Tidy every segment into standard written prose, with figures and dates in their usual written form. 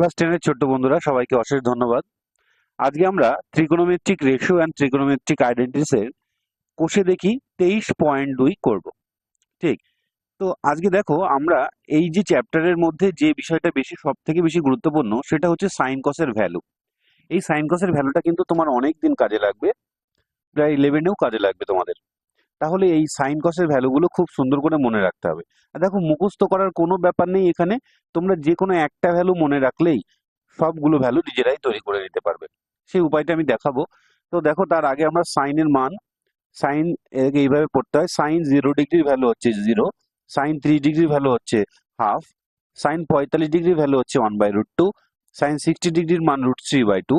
Class 10 এর ছোট্ট বন্ধুরা সবাইকে অশেষ ধন্যবাদ। আজকে আমরা ত্রিকোণমিতিক রেশিও অ্যান্ড ত্রিকোণমিতিক আইডেন্টিটিস এর কোষে দেখি 23.2 করব। ঠিক। তো আজকে দেখো আমরা এই যে চ্যাপ্টারের মধ্যে যে বিষয়টা সব থেকে বেশি গুরুত্বপূর্ণ সেটা হচ্ছে সাইন কসের ভ্যালু। এই সাইন কসের ভ্যালুটা কিন্তু তোমার অনেক দিন কাজে লাগবে, প্রায় 11এও কাজে লাগবে তোমাদের। তাহলে এই সাইন কসের ভ্যালুগুলো খুব সুন্দর করে মনে রাখতে হবে। আর দেখো, মুখস্থ করার কোনো ব্যাপার নেই এখানে। তোমরা যে কোনো একটা ভ্যালু মনে রাখলেই সবগুলো ভ্যালু নিজেরাই তৈরি করে নিতে পারবে। সেই উপায়টা আমি দেখাবো। তো দেখো, তার আগে আমরা সাইনের মান, সাইন এর এইভাবে পড়তে হয়। সাইন 0 ডিগ্রির ভ্যালু হচ্ছে 0, সাইন 3 ডিগ্রির ভ্যালু হচ্ছে হাফ, সাইন 45 ডিগ্রির ভ্যালু হচ্ছে 1/√2, সাইন 60 ডিগ্রির মান √3/2,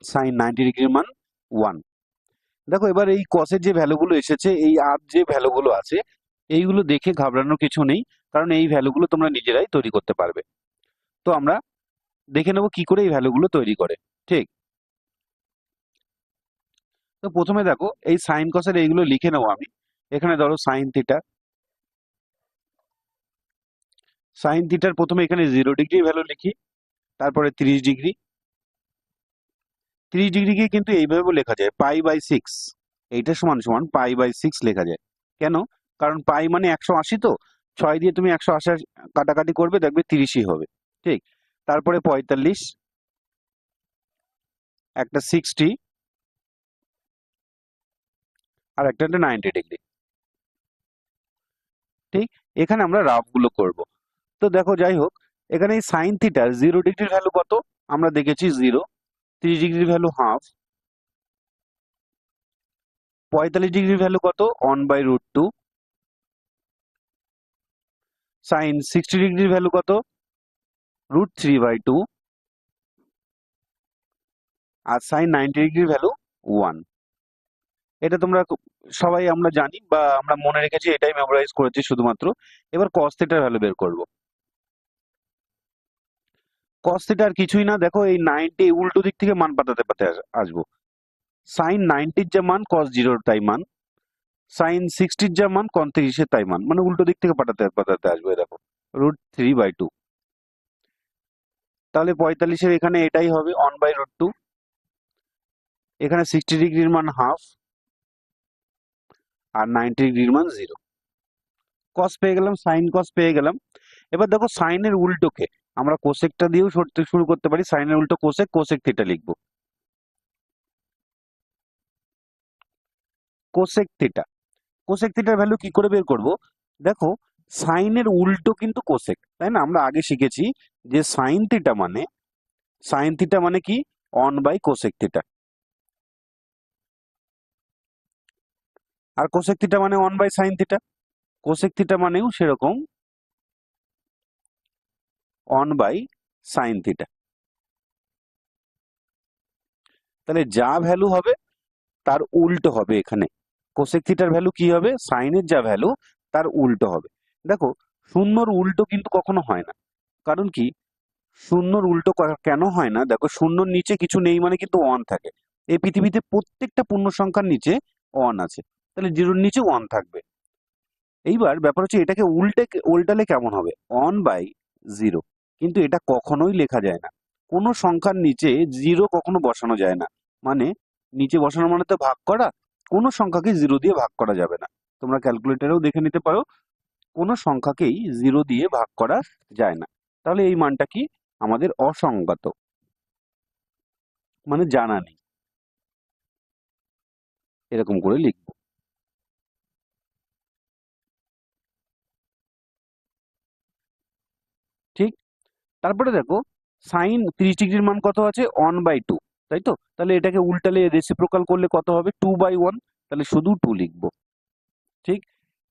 সাইন 90 ডিগ্রির মান 1। দেখো, এবার এই কসের যে ভ্যালুগুলো এসেছে, এই আর যে ভ্যালুগুলো আছে, এইগুলো দেখে ঘাবড়ানোর কিছু নেই, কারণ এই ভ্যালুগুলো তোমরা নিজেরাই তৈরি করতে পারবে। তো আমরা দেখে নেব কি করে এই ভ্যালুগুলো তৈরি করে। ঠিক। তো প্রথমে দেখো, এই সাইন কসের এইগুলো লিখে নেবো আমি। এখানে ধরো সাইন থিটা, সাইন থিটার প্রথমে এখানে 0 ডিগ্রি ভ্যালু লিখি, তারপরে 30 ডিগ্রি। 30 ডিগ্রিকে কিন্তু এইভাবে লেখা যায় π/6, এইটা সমান সমান π/6 লেখা যায়। কেন? কারণ পাই মানে 180, তো 6 দিয়ে তুমি 180 কাটাকাটি করবে, দেখবে 30ই হবে। ঠিক। তারপরে 45, একটা 60, আর একটা 90 ডিগ্রি। ঠিক। এখানে আমরা রাফ গুলো করব। তো দেখো, যাই হোক, এখানে এই সাইন থিটার 0 ডিগ্রির ভ্যালু কত? আমরা দেখেছি 0, 30 ডিগ্রির ভ্যালু হাফ, 45 ডিগ্রির ভ্যালু কত? 1/√2, সাইন 60 ডিগ্রির ভ্যালু কত? √3/2, আর সাইন 90 ডিগ্রির ভ্যালু 1। এটা তোমরা সবাই আমরা জানি বা আমরা মনে রেখেছি, এটাই মেমোরাইজ করেছি শুধুমাত্র। এবার কস থিটার ভ্যালু বের করব। কস থিটা আর কিছুই না, দেখো এই 90 উল্টো দিক থেকে মান পাঠাতে পাঠাতে আসবো। সাইন 90-র যা মান, কস 0-র তাই মান। সাইন 60-র যা মান, কন 30-এর তাই মান, মানে উল্টো দিক থেকে পাঠাতে পাঠাতে আসবে। দেখো, √3/2। তাহলে 45-এর এখানে এটাই হবে 1/√2, এখানে 60 ডিগ্রির মান হাফ, আর 90 ডিগ্রির মান 0। কস পেয়ে গেলাম, সাইন কস পেয়ে গেলাম। এবার দেখো, সাইনের উল্টোকে আমরা কোসেকটা দিয়েও শুরু করতে পারি। সাইনের উল্টো কোসেক, কোসেক থিটা লিখবো। কোসেক থিটা, কোসেক থিটার ভ্যালু কি করে বের করব? দেখো, সাইনের উল্টো কিন্তু কোসেক, তাই না? আমরা আগে শিখেছি যে সাইন থিটা মানে কি? 1/কোসেক থিটা। আর কোসেক থিটা মানে 1/সাইন থিটা। কোসেক থিটা মানেও সেরকম 1/সাইন থিটা। তাহলে যা ভ্যালু হবে তার উল্টো হবে এখানে। কোসেক থিটার ভ্যালু কি হবে? সাইনের যা ভ্যালু তার উল্টো হবে। দেখো, শূন্যর উল্টো কিন্তু কখনো হয় না। কারণ কি? শূন্যর উল্টো কেন হয় না? দেখো, শূন্যর নিচে কিছু নেই মানে কিন্তু 1 থাকে। এই পৃথিবীতে প্রত্যেকটা পূর্ণ সংখ্যার নিচে 1 আছে, তাহলে 0-র নিচে 1 থাকবে। এইবার ব্যাপার হচ্ছে, এটাকে উল্টালে কেমন হবে? 1/0। কিন্তু এটা কখনোই লেখা যায় না। কোনো সংখ্যার নিচে 0 কখনো বসানো যায় না। মানে নিচে বসানো মানে তো ভাগ করা। কোনো সংখ্যাকে 0 দিয়ে ভাগ করা যাবে না। তোমরা ক্যালকুলেটরেও দেখে নিতে পারো, কোনো সংখ্যাকেই 0 দিয়ে ভাগ করা যায় না। তাহলে এই মানটা কি? আমাদের অসংগত, মানে জানা নেই। এরকম করে লিখব। ঠিক। তারপরে দেখো, সাইন 30 ডিগ্রির মান কত আছে? 1/2, তাই তো? তাহলে এটাকে উল্টালে, রেসিপ্রোকাল করলে কত হবে? 2/1, তাহলে শুধু 2 লিখবো। ঠিক।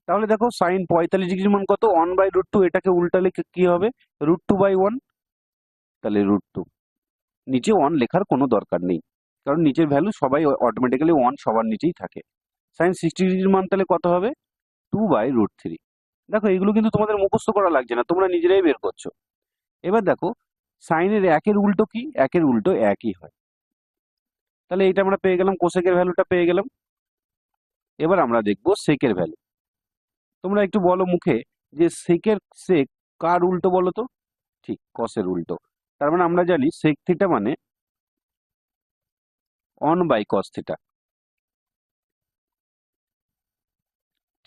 তাহলে দেখো, সাইন 45 ডিগ্রির মান কত? 1/√2, এটাকে উল্টালে কি হবে? √2/1, তাহলে √2। নিচে 1 লেখার কোনো দরকার নেই, কারণ নিচের ভ্যালু সবাই অটোমেটিক্যালি 1 সবার নিচেই থাকে। সাইন 60 ডিগ্রির মান তাহলে কত হবে? 2/√3। দেখো, এগুলো কিন্তু তোমাদের মুখস্থ করা লাগছে না, তোমরা নিজেরাই বের করছো। এবার দেখো, সাইনের 1-এর উল্টো কি? 1-এর উল্টো 1ই হয়। তাহলে এটা আমরা পেয়ে গেলাম, কোসেকের ভ্যালুটা পেয়ে গেলাম। এবার আমরা দেখবো সেকের ভ্যালু। তোমরা একটু বলো মুখে যে সেক কার উল্টো বলো তো? ঠিক, কসের উল্টো। তার মানে আমরা জানি sec থিটা মানে 1/cos থিটা।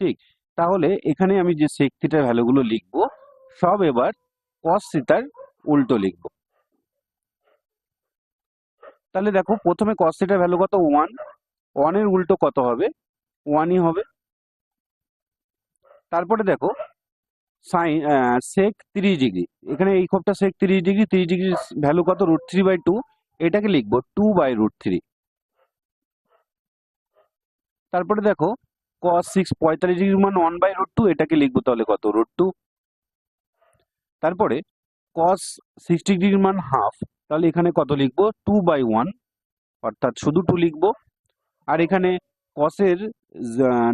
ঠিক, তাহলে এখানে আমি যে sec থিটার ভ্যালুগুলো লিখবো সব এবার cos থিটার উল্টো লিখবো। তাহলে দেখো প্রথমে cos থিটার ভ্যালু কত 1, 1 এর উল্টো কত হবে 1ই হবে। তারপরে দেখো সাইন sec 30 ডিগ্রি, এখানে এই খোপটা sec 30 ডিগ্রি, 30 ডিগ্রির ভ্যালু কত √3/2, এটাকে লিখবো 2/√3। তারপরে দেখো cos 6 45 ডিগ্রির মান 1/√2, এটাকে লিখবো তাহলে কত √2। তারপরে cos 60 ডিগ্রির মান হাফ, তাহলে এখানে কত লিখবো 2/1, অর্থাৎ শুধু 2 লিখবো। আর এখানে cos এর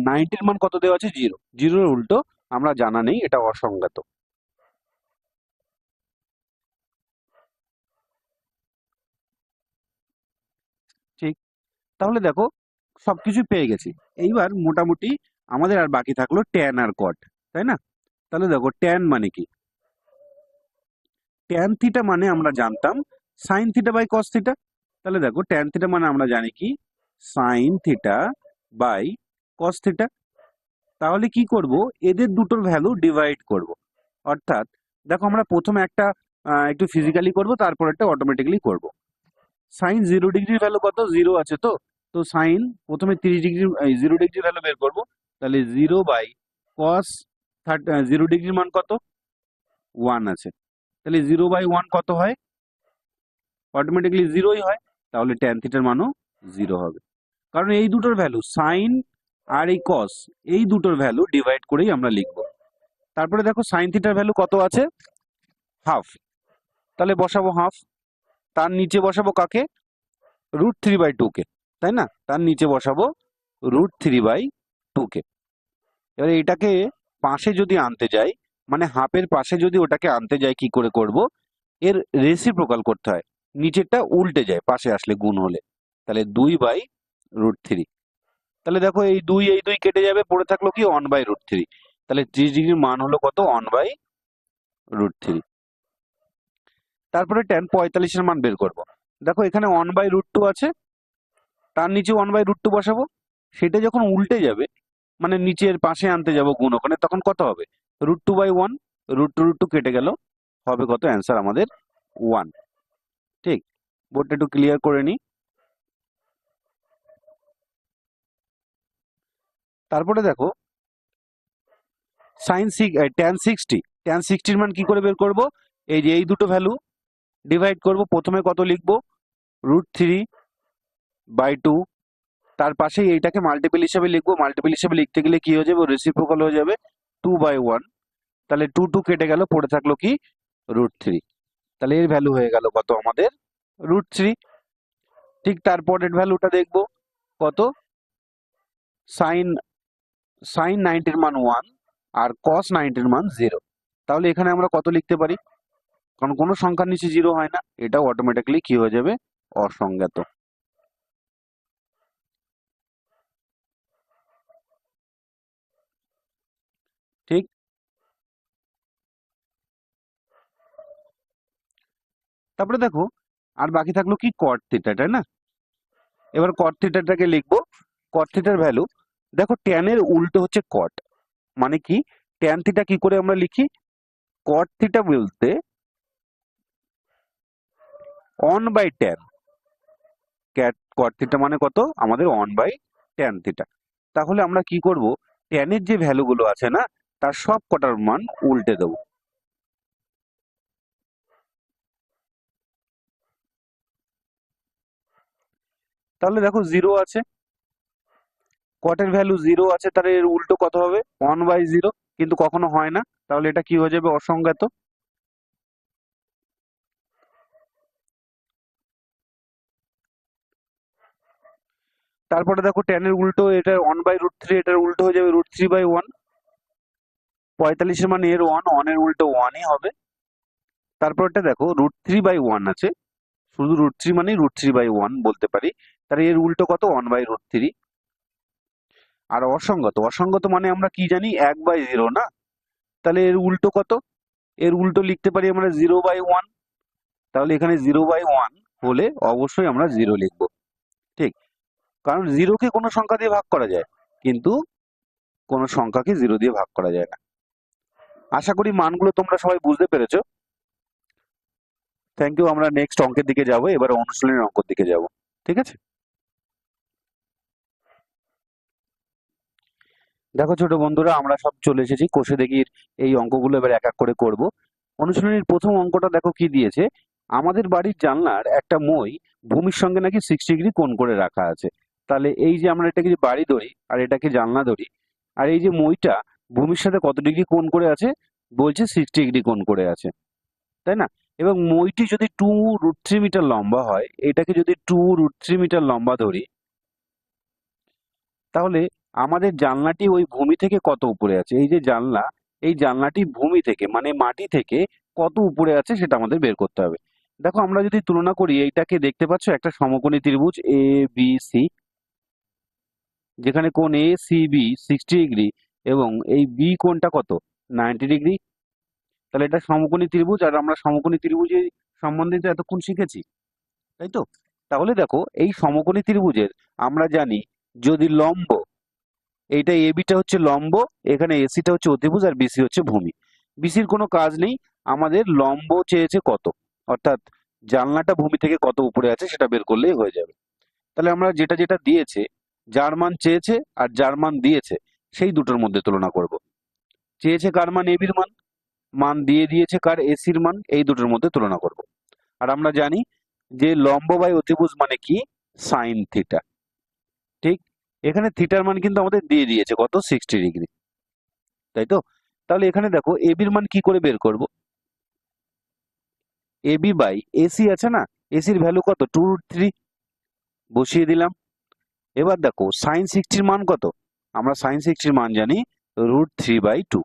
90 এর মান কত দেওয়া আছে 0, 0 এর উল্টো আমরা জানা নেই, এটা অসংজ্ঞাত। ঠিক, তাহলে দেখো সবকিছু পেয়ে গেছি। এইবার মোটামুটি আমাদের আর বাকি থাকলো ট্যান আর কট, তাই না? তাহলে দেখো ট্যান মানে কি, ট্যান থিটা মানে আমরা জানতাম sine theta by cos theta. তাহলে দেখো ট্যান থিটা মানে আমরা জানি কি sine theta by cos theta. তাহলে কি করব, এদের দুটোর ভ্যালু ডিভাইড করব। অর্থাৎ দেখো আমরা প্রথমে একটা একটু ফিজিক্যালি করব, তারপর একটা অটোমেটিক্যালি করব। সাইন 0 ডিগ্রির ভ্যালু কত 0 আছে, তো তো সাইন প্রথমে 30 ডিগ্রি 0 ডিগ্রির ভ্যালু বের করব। তাহলে 0/cos 0 ডিগ্রির মান কত 1 আছে, তাহলে 0/1 কত হয় অটোমেটিক্যালি 0ই হয়। তাহলে ট্যান থিটার মানও 0 হবে, কারণ এই দুটোর ভ্যালু সাইন আর এই কস, এই দুটোর ভ্যালু ডিভাইড করেই আমরা লিখব। তারপরে দেখো সাইন থিটার ভ্যালু কত আছে হাফ, তাহলে বসাবো হাফ। তার নিচে বসাবো কাকে √3/2 কে, তাই না? তার নিচে বসাবো √3/2 কে। এবার এটাকে পাশে যদি আনতে যাই, মানে হাফের পাশে যদি ওটাকে আনতে যাই, কি করে করব, এর রেসিপ্রোকাল করতে হয়, নিচেরটা উল্টে যায় পাশে আসলে গুণ হলে। তাহলে 2/√3। তাহলে দেখো এই 2 কেটে যাবে, পড়ে থাকলো কি 1/√3। তাহলে 30 ডিগ্রির মান হলো কত 1/√3। তারপরে tan 45 এর মান বের করব। দেখো এখানে 1/√2 আছে, তার নিচে 1/√2 বসাবো। সেটা যখন উল্টে যাবে, মানে নিচের পাশে আনতে যাব গুণ ওখানে, তখন কত হবে √2/1, √2 কেটে গেল, হবে কত অ্যান্সার আমাদের 1। ঠিক, বোর্ডটা একটু ক্লিয়ার করে নিই। তারপরে দেখো tan 60 এর মান কি করে বের করব, এই যে এই দুটো ভ্যালু ডিভাইড করব। প্রথমে কত লিখবো √3/2, তার পাশে এইটাকে মাল্টিপল হিসেবে লিখবো। মাল্টিপল হিসেবে লিখতে গেলে কি হয়ে যাবে রেসিপ্রোকাল হয়ে যাবে 2/1। তাহলে 2 কেটে গেল, পড়ে থাকলো কি √3। তাহলে এর ভ্যালু হয়ে গেল কত আমাদের √3। ঠিক তারপরের ভ্যালুটা দেখবো কত সাইন 90 এর মান 1 আর cos 90 এর মান 0। তাহলে এখানে আমরা কত লিখতে পারি, কারণ কোনো সংখ্যার নিচে 0 হয় না, এটাও অটোমেটিক্যালি কি হয়ে যাবে অসংজ্ঞাত। ঠিক, তারপরে দেখো আর বাকি থাকলো কি cot থিটা, তাই না? এবার cot থিটাটাকে লিখবো। cot থিটার ভ্যালু দেখো tan এর উল্টো হচ্ছে cot, মানে কি tan থিটা কি করে আমরা লিখি, cot থিটা বলতে 1/tan, cot থিটা মানে কত আমাদের 1/tan থিটা। তাহলে আমরা কি করব, tan এর যে ভ্যালুগুলো আছে না, তার সব কটার মান উল্টে দেবো। তাহলে দেখো 0 আছে, cot এর ভ্যালু 0 আছে, তাহলে এর উল্টো কত হবে 1/0, কিন্তু কখনো হয় না, তাহলে এটা কি হয়ে যাবে অসংজ্ঞাত। তারপরে দেখো tan এর উল্টো, এটা 1/√3, এটার উল্টো হয়ে যাবে √3/1। 45 এর মানে এর 1 এর উল্টো 1ই হবে। তারপরটা দেখো √3/1 আছে, শুধু √3 মানে √3/1 বলতে পারি, তাহলে এর উল্টো কত 1/√3। আর অসংগত, অসংগত মানে আমরা কি জানি 1/0 না, তাহলে এর উল্টো কত, এর উল্টো লিখতে পারি আমরা 0/1। তাহলে এখানে 0/1 হলে অবশ্যই আমরা 0 লিখবো। ঠিক, কারণ 0-কে কোনো সংখ্যা দিয়ে ভাগ করা যায়, কিন্তু কোনো সংখ্যাকে 0 দিয়ে ভাগ করা যায় না। আশা করি মানগুলো তোমরা সবাই বুঝতে পেরেছো। Thank you. আমরা নেক্সট অঙ্কের দিকে যাব, এবার অনুশীলনের অঙ্কের দিকে যাব। ঠিক আছে, দেখো ছোট বন্ধুরা, আমরা সব চলে এসেছি কোষে দেখির এই অঙ্কগুলো এবার এক এক করে করব। অনুশীলনীর প্রথম অঙ্কটা দেখো কি দিয়েছে। আমাদের বাড়ির জানলার একটা মই ভূমির সঙ্গে নাকি 60 ডিগ্রি কোণ করে রাখা আছে। তাহলে এই যে আমরা এটাকে যে বাড়ি ধরি আর এটাকে জানলা ধরি, আর এই যে মইটা ভূমির সাথে কত ডিগ্রি কোণ করে আছে, বলছে 60 ডিগ্রি কোণ করে আছে, তাই না? এবং মইটি যদি 2√3 মিটার লম্বা হয়, এটাকে যদি 2√3 মিটার লম্বা ধরি, তাহলে আমাদের জানলাটি ওই ভূমি থেকে কত উপরে আছে। এই যে জানলা, এই জানলাটি ভূমি থেকে মানে মাটি থেকে কত উপরে আছে সেটা আমাদের বের করতে হবে। দেখো আমরা যদি তুলনা করি, এইটাকে দেখতে পাচ্ছ একটা সমকোণী ত্রিভুজ এ বি সি, যেখানে কোণ এ সি বি 60 ডিগ্রি এবং এই বি কোণটা কত, 90 ডিগ্রি। তাহলে এটা সমকোণী ত্রিভুজ, আর আমরা সমকোণী ত্রিভুজের সম্বন্ধে তো এতক্ষণ শিখেছি, তাই তো? তাহলে দেখো এই সমকোণী ত্রিভুজের আমরা জানি, যদি লম্ব, এইটা এবিটা হচ্ছে লম্ব, এখানে এসিটা হচ্ছে অতিভুজ, আর বিসি হচ্ছে ভূমি। বিসির কোনো কাজ নেই, আমাদের লম্ব চেয়েছে কত, অর্থাৎ জানলাটা ভূমি থেকে কত উপরে আছে সেটা বের করলেই হয়ে যাবে। তাহলে আমরা যেটা যেটা দিয়েছে, যার মান চেয়েছে আর যার মান দিয়েছে, সেই দুটোর মধ্যে তুলনা করব। চেয়েছে কার মান, এবির মান, মান দিয়ে দিয়েছে কার, এসির মান, এই দুটোর মধ্যে তুলনা করব। আর আমরা জানি যে লম্ব বাই অতিভুজ মানে কি, সাইন থিটা। ঠিক, এখানে থিটার মান কিন্তু আমাদের দিয়ে দিয়েছে কত, 60 ডিগ্রি, তাই তো? তাহলে এখানে দেখো এবির মান কি করে বের করব। এবি বাই এসি আছে না, এসির ভ্যালু কত, 2√3, বসিয়ে দিলাম। এবার দেখো সাইন 60-র মান কত, আমরা সাইন 60-র মান জানি √3/2।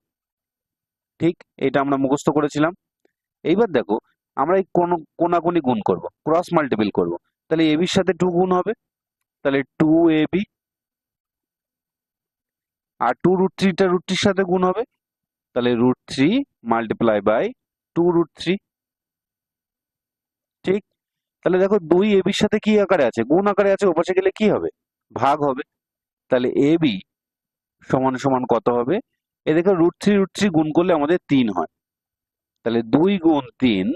ঠিক, এটা আমরা মুখস্থ করেছিলাম। এইবার দেখো আমরা এই কোনাকুনি গুণ করব, ক্রস মাল্টিপল করব। তাহলে এবির সাথে 2 গুণ হবে, তাহলে 2ab, আর 2√3টা √3-র সাথে গুণ হবে, তাহলে √3 মাল্টিপ্লাই বাই 2√3। ঠিক, তাহলে দেখো 2 এবির সাথে কি আকারে আছে, গুণ আকারে আছে, ওপাশে গেলে কি হবে, ভাগ হবে। তাহলে এবি সমান সমান কত হবে, এ দেখো √3 গুণ করলে আমাদের 3 হয়, তাহলে 2 গুণ 3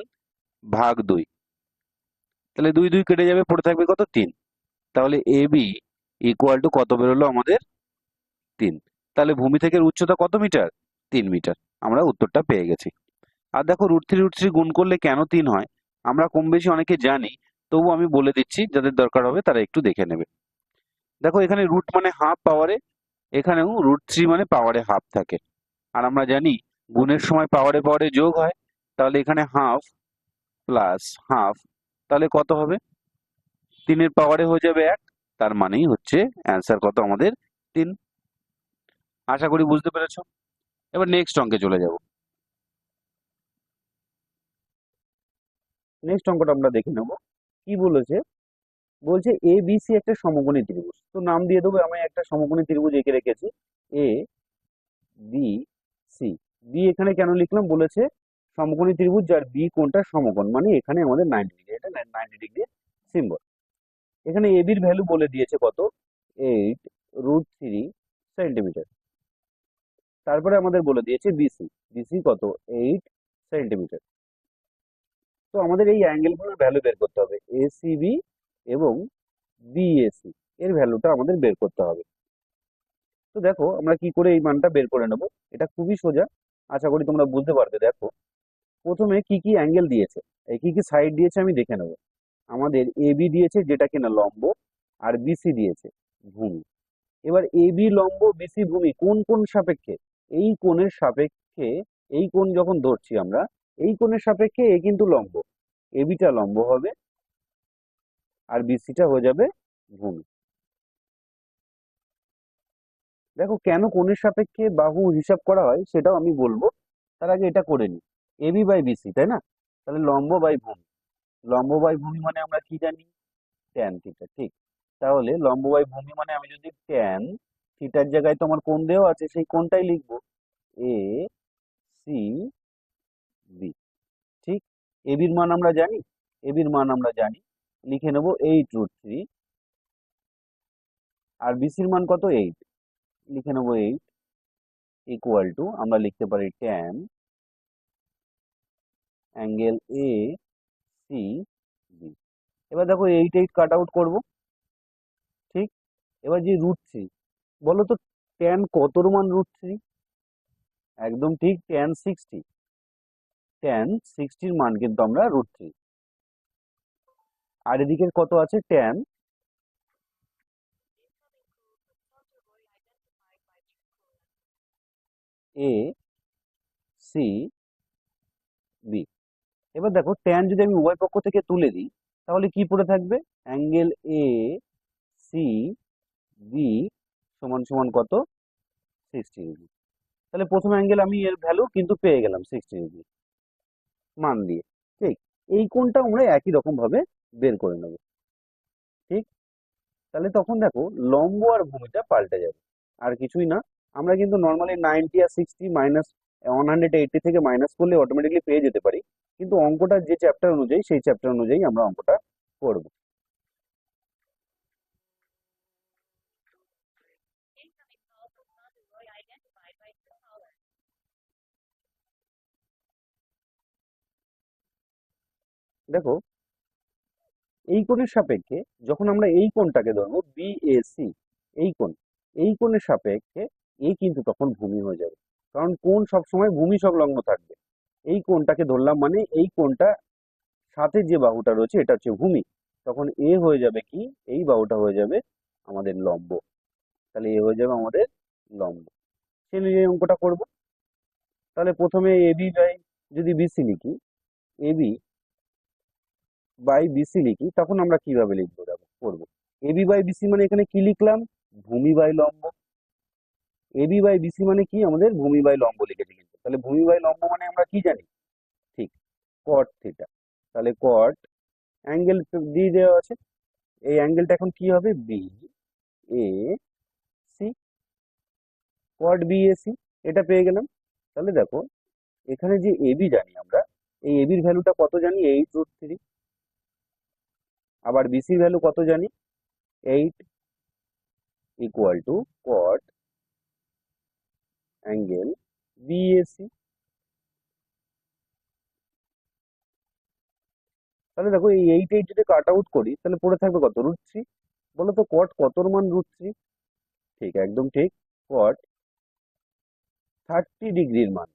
ভাগ 2, তাহলে 2 2 কেটে যাবে, পড়ে থাকবে কত, 3। তাহলে এবি ইকুয়াল টু কত বেরোলো আমাদের, 3। তাহলে ভূমি থেকে উচ্চতা কত মিটার, 3 মিটার। আমরা উত্তরটা পেয়ে গেছি। আর দেখো √3 গুণ করলে কেন 3 হয়, আমরা কম বেশি অনেকে জানি, তবু আমি বলে দিচ্ছি, যাদের দরকার হবে তারা একটু দেখে নেবে। দেখো এখানে রুট মানে হাফ পাওয়ারে, এখানেও √3 মানে পাওয়ারে হাফ থাকে। আর আমরা জানি গুণের সময় পাওয়ারে পাওয়ারে যোগ হয়, তাহলে এখানে হাফ প্লাস হাফ, তাহলে কত হবে, 3-এর পাওয়ারে হয়ে যাবে 1, তার মানেই হচ্ছে অ্যান্সার কত আমাদের, 3। আশা করি বুঝতে পেরেছো। এবার নেক্সট অঙ্কে চলে যাব। নেক্সট অঙ্কটা আমরা দেখে নেব কি বলেছে। বলছে এ বি সি একটা সমকোণী ত্রিভুজ, তো নাম দিয়ে দেবো, আমি একটা সমকোণী ত্রিভুজ এঁকে রেখেছি এ বি সি। বি এখানে কেন লিখলাম, বলেছে সমকোণী ত্রিভুজ যার বি কোণটা সমকোণ, মানে এখানে আমাদের 90 ডিগ্রি, এটা 90 ডিগ্রি সিম্বল। এখানে এ বির ভ্যালু বলে দিয়েছে কত, 8√3 সেন্টিমিটার। তারপরে আমাদের বলে দিয়েছে বিসি, বিসি কত, 8 সেন্টিমিটার। তো আমাদের এই অ্যাঙ্গেলগুলোর ভ্যালু বের করতে হবে, এসিবি এবং বিএসি এর ভ্যালুটা আমাদের বের করতে হবে। তো দেখো আমরা কি করে এই মানটা বের করে নেব, এটা খুবই সোজা, আশা করি তোমরা বুঝতে পারবে। দেখো প্রথমে কি কি অ্যাঙ্গেল দিয়েছে, এই কি কি সাইড দিয়েছে আমি দেখে নেব। আমাদের এবি দিয়েছে যেটা কিনা লম্ব, আর বিসি দিয়েছে ভূমি। এবার এবি লম্ব, বিসি ভূমি, কোন কোন সাপেক্ষে, এই কোণের সাপেক্ষে, এই কোণ যখন ধরছি আমরা, এই কোণের সাপেক্ষে এ কিন্তু লম্ব, এবিটা লম্ব হবে আর বিসিটা হয়ে যাবে ভূমি। দেখো কেন কোণের সাপেক্ষে বাহু হিসাব করা হয় সেটাও আমি বলবো, তার আগে এটা করে নিই। এবি বাই বিসি, তাই না? তাহলে লম্ব বাই ভূমি, লম্ব বাই ভূমি মানে আমরা কি জানি, ট্যান থিটা। ঠিক, তাহলে লম্ব বাই ভূমি মানে আমি যদি ট্যান থিটার জায়গায় তো আমার কোণ দেওয়া আছে, সেই কোণটাই লিখবো, এ সি বি। ঠিক, এবির মান আমরা জানি এবির মান আমরা জানি, লিখে নেব 8√3, আর বিসির মান কত 8, লিখে নেব 8 ইকুয়াল টু আমরা লিখতে পারি tan angle A C B. এবার দেখো 8 কাট আউট করবো, ঠিক। এবার যে √3, বলো তো tan কতর মান √3? একদম ঠিক, tan 60, tan 60 মান কিন্তু আমরা √3। আর এদিকে কত আছে tan এ সি বি। এবার দেখো tan যদি আমি উভয় পক্ষ থেকে তুলে দিই তাহলে কি পড়ে থাকবে, অ্যাঙ্গেল এ সি বি সমান সমান কত, 60°। তাহলে প্রথম অ্যাঙ্গেল আমি এর ভ্যালু কিন্তু পেয়ে গেলাম 60° মান দিয়ে, ঠিক। এই কোণটা আমরা একই রকম ভাবে বের করে নেব, ঠিক। তাহলে তখন দেখো লম্ব আর ভূমিটা পাল্টে যাবে, আর কিছুই না। আমরা কিন্তু নর্মালি 90 আর 60 মাইনাস 180 থেকে মাইনাস করলে অটোমেটিকলি পেয়ে যেতে পারি, কিন্তু অঙ্কটা যে চ্যাপ্টার অনুযায়ী সেই চ্যাপ্টার অনুযায়ী আমরা অঙ্কটা করব। দেখো এই কোণের সাপেক্ষে যখন আমরা এই কোণটাকে ধরবো বিএসি, এই কোণ, এই কোণের সাপেক্ষে এ কিন্তু তখন ভূমি হয়ে যাবে, কারণ কোণ সবসময় ভূমি সংলগ্ন থাকবে। এই কোণটাকে ধরলাম মানে এই কোণটা সাথে যে বাহুটা রয়েছে এটা হচ্ছে ভূমি, তখন এ হয়ে যাবে কি, এই বাহুটা হয়ে যাবে আমাদের লম্ব, তাহলে এ হয়ে যাবে আমাদের লম্ব। সে অনুযায়ী অঙ্কটা করব। তাহলে প্রথমে এবি বাই, যদি বিসি লিখি, এবি বাই বিসি লিখি, তখন আমরা কিভাবে লিখবো দেখো করবো। এবি বাই বিসি মানে এখানে কি লিখলাম, ভূমি বাই লম্ব। এবি বাই বিসি মানে কি, আমাদের ভূমি বাই লম্ব লিখেছি কিন্তু, তাহলে ভূমি বাই লম্ব মানে আমরা কি জানি, ঠিক, কট থিটা। তাহলে কট অ্যাঙ্গেল দিয়ে দেওয়া আছে, এই অ্যাঙ্গেলটা এখন কি হবে, B A C, cot B A C, এটা পেয়ে গেলাম। তাহলে দেখো এখানে যে এবি জানি আমরা, এই এবির ভ্যালুটা কত জানি, 8√3, আবার বিসির ভ্যালু কত জানি, 8, equal to cot angle BAC. তাহলে দেখো এই 8 যদি কাট আউট করি তাহলে পড়ে থাকবে কত, √3। বলো তো কট কতর মান √3? ঠিক, একদম ঠিক, কট 30°-র মান